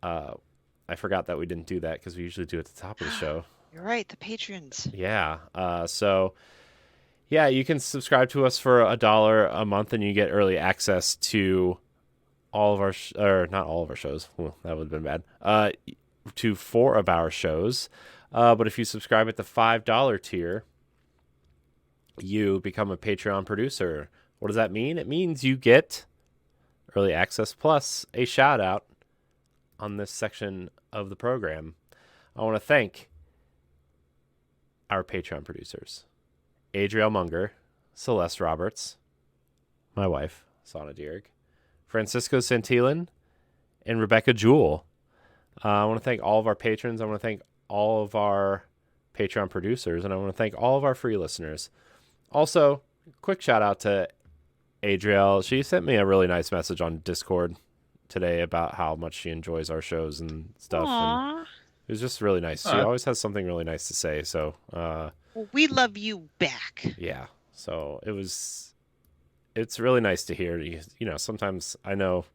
A: I forgot that we didn't do that because we usually do it at the top of the show.
C: You're right, the patrons.
A: Yeah. Yeah, you can subscribe to us for $1 a month, and you get early access to all of our, or not all of our shows. Well, that would have been bad. To 4 of our shows. But if you subscribe at the $5 tier, you become a Patreon producer. What does that mean? It means you get early access plus a shout out on this section of the program. I want to thank our Patreon producers: Adriel Munger, Celeste Roberts, my wife, Sana Dirrig, Francisco Santillan, and Rebecca Jewell. I want to thank all of our patrons. I want to thank all of our Patreon producers, and I want to thank all of our free listeners. Also, quick shout out to Adrielle. She sent me a really nice message on Discord today about how much she enjoys our shows and stuff.
C: Aww.
A: And it was just really nice. She always has something really nice to say. So,
C: well, we love you back.
A: Yeah. So it's really nice to hear. You know, sometimes I know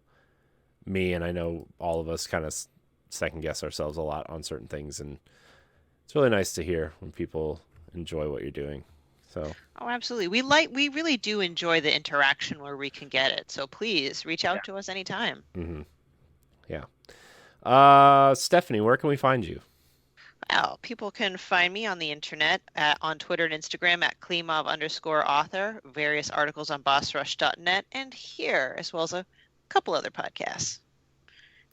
A: me and I know all of us kind of second guess ourselves a lot on certain things, and it's really nice to hear when people enjoy what you're doing. So.
C: Oh, absolutely. We really do enjoy the interaction where we can get it. So please reach out to us anytime.
A: Mm-hmm. Yeah. Stephanie, where can we find you?
C: Well, people can find me on the internet on Twitter and Instagram at Klimov_author, various articles on bossrush.net, and here, as well as a couple other podcasts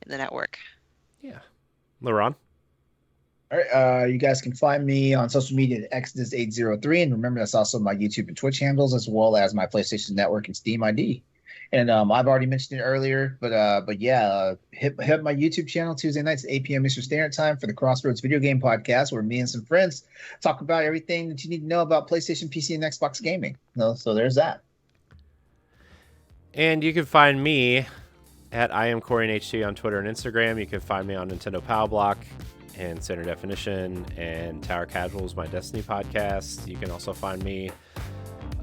C: in the network.
A: Yeah. LeRon?
B: All right, you guys can find me on social media at Exodus803, and remember that's also my YouTube and Twitch handles, as well as my PlayStation Network and Steam ID. And I've already mentioned it earlier, but yeah, hit my YouTube channel Tuesday nights at 8 p.m. Eastern Standard Time for the Crossroads Video Game Podcast, where me and some friends talk about everything that you need to know about PlayStation, PC, and Xbox gaming. So there's that.
A: And you can find me at IamCorianHT on Twitter and Instagram. You can find me on Nintendo Power Block and Standard Definition and Tower Casuals, my Destiny podcast. You can also find me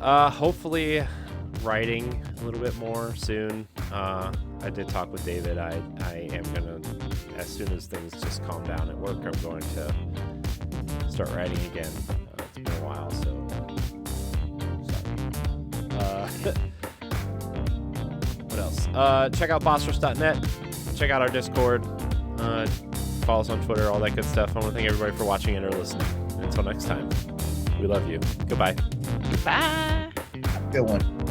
A: hopefully writing a little bit more soon. I did talk with David. I am gonna, as soon as things just calm down at work, I'm going to start writing again. It's been a while, so sorry. What else? Check out bossrush.net. Check out our Discord. Follow us on Twitter, all that good stuff. I want to thank everybody for watching and or listening. Until next time, we love you. Goodbye.
C: Goodbye.
B: Good one.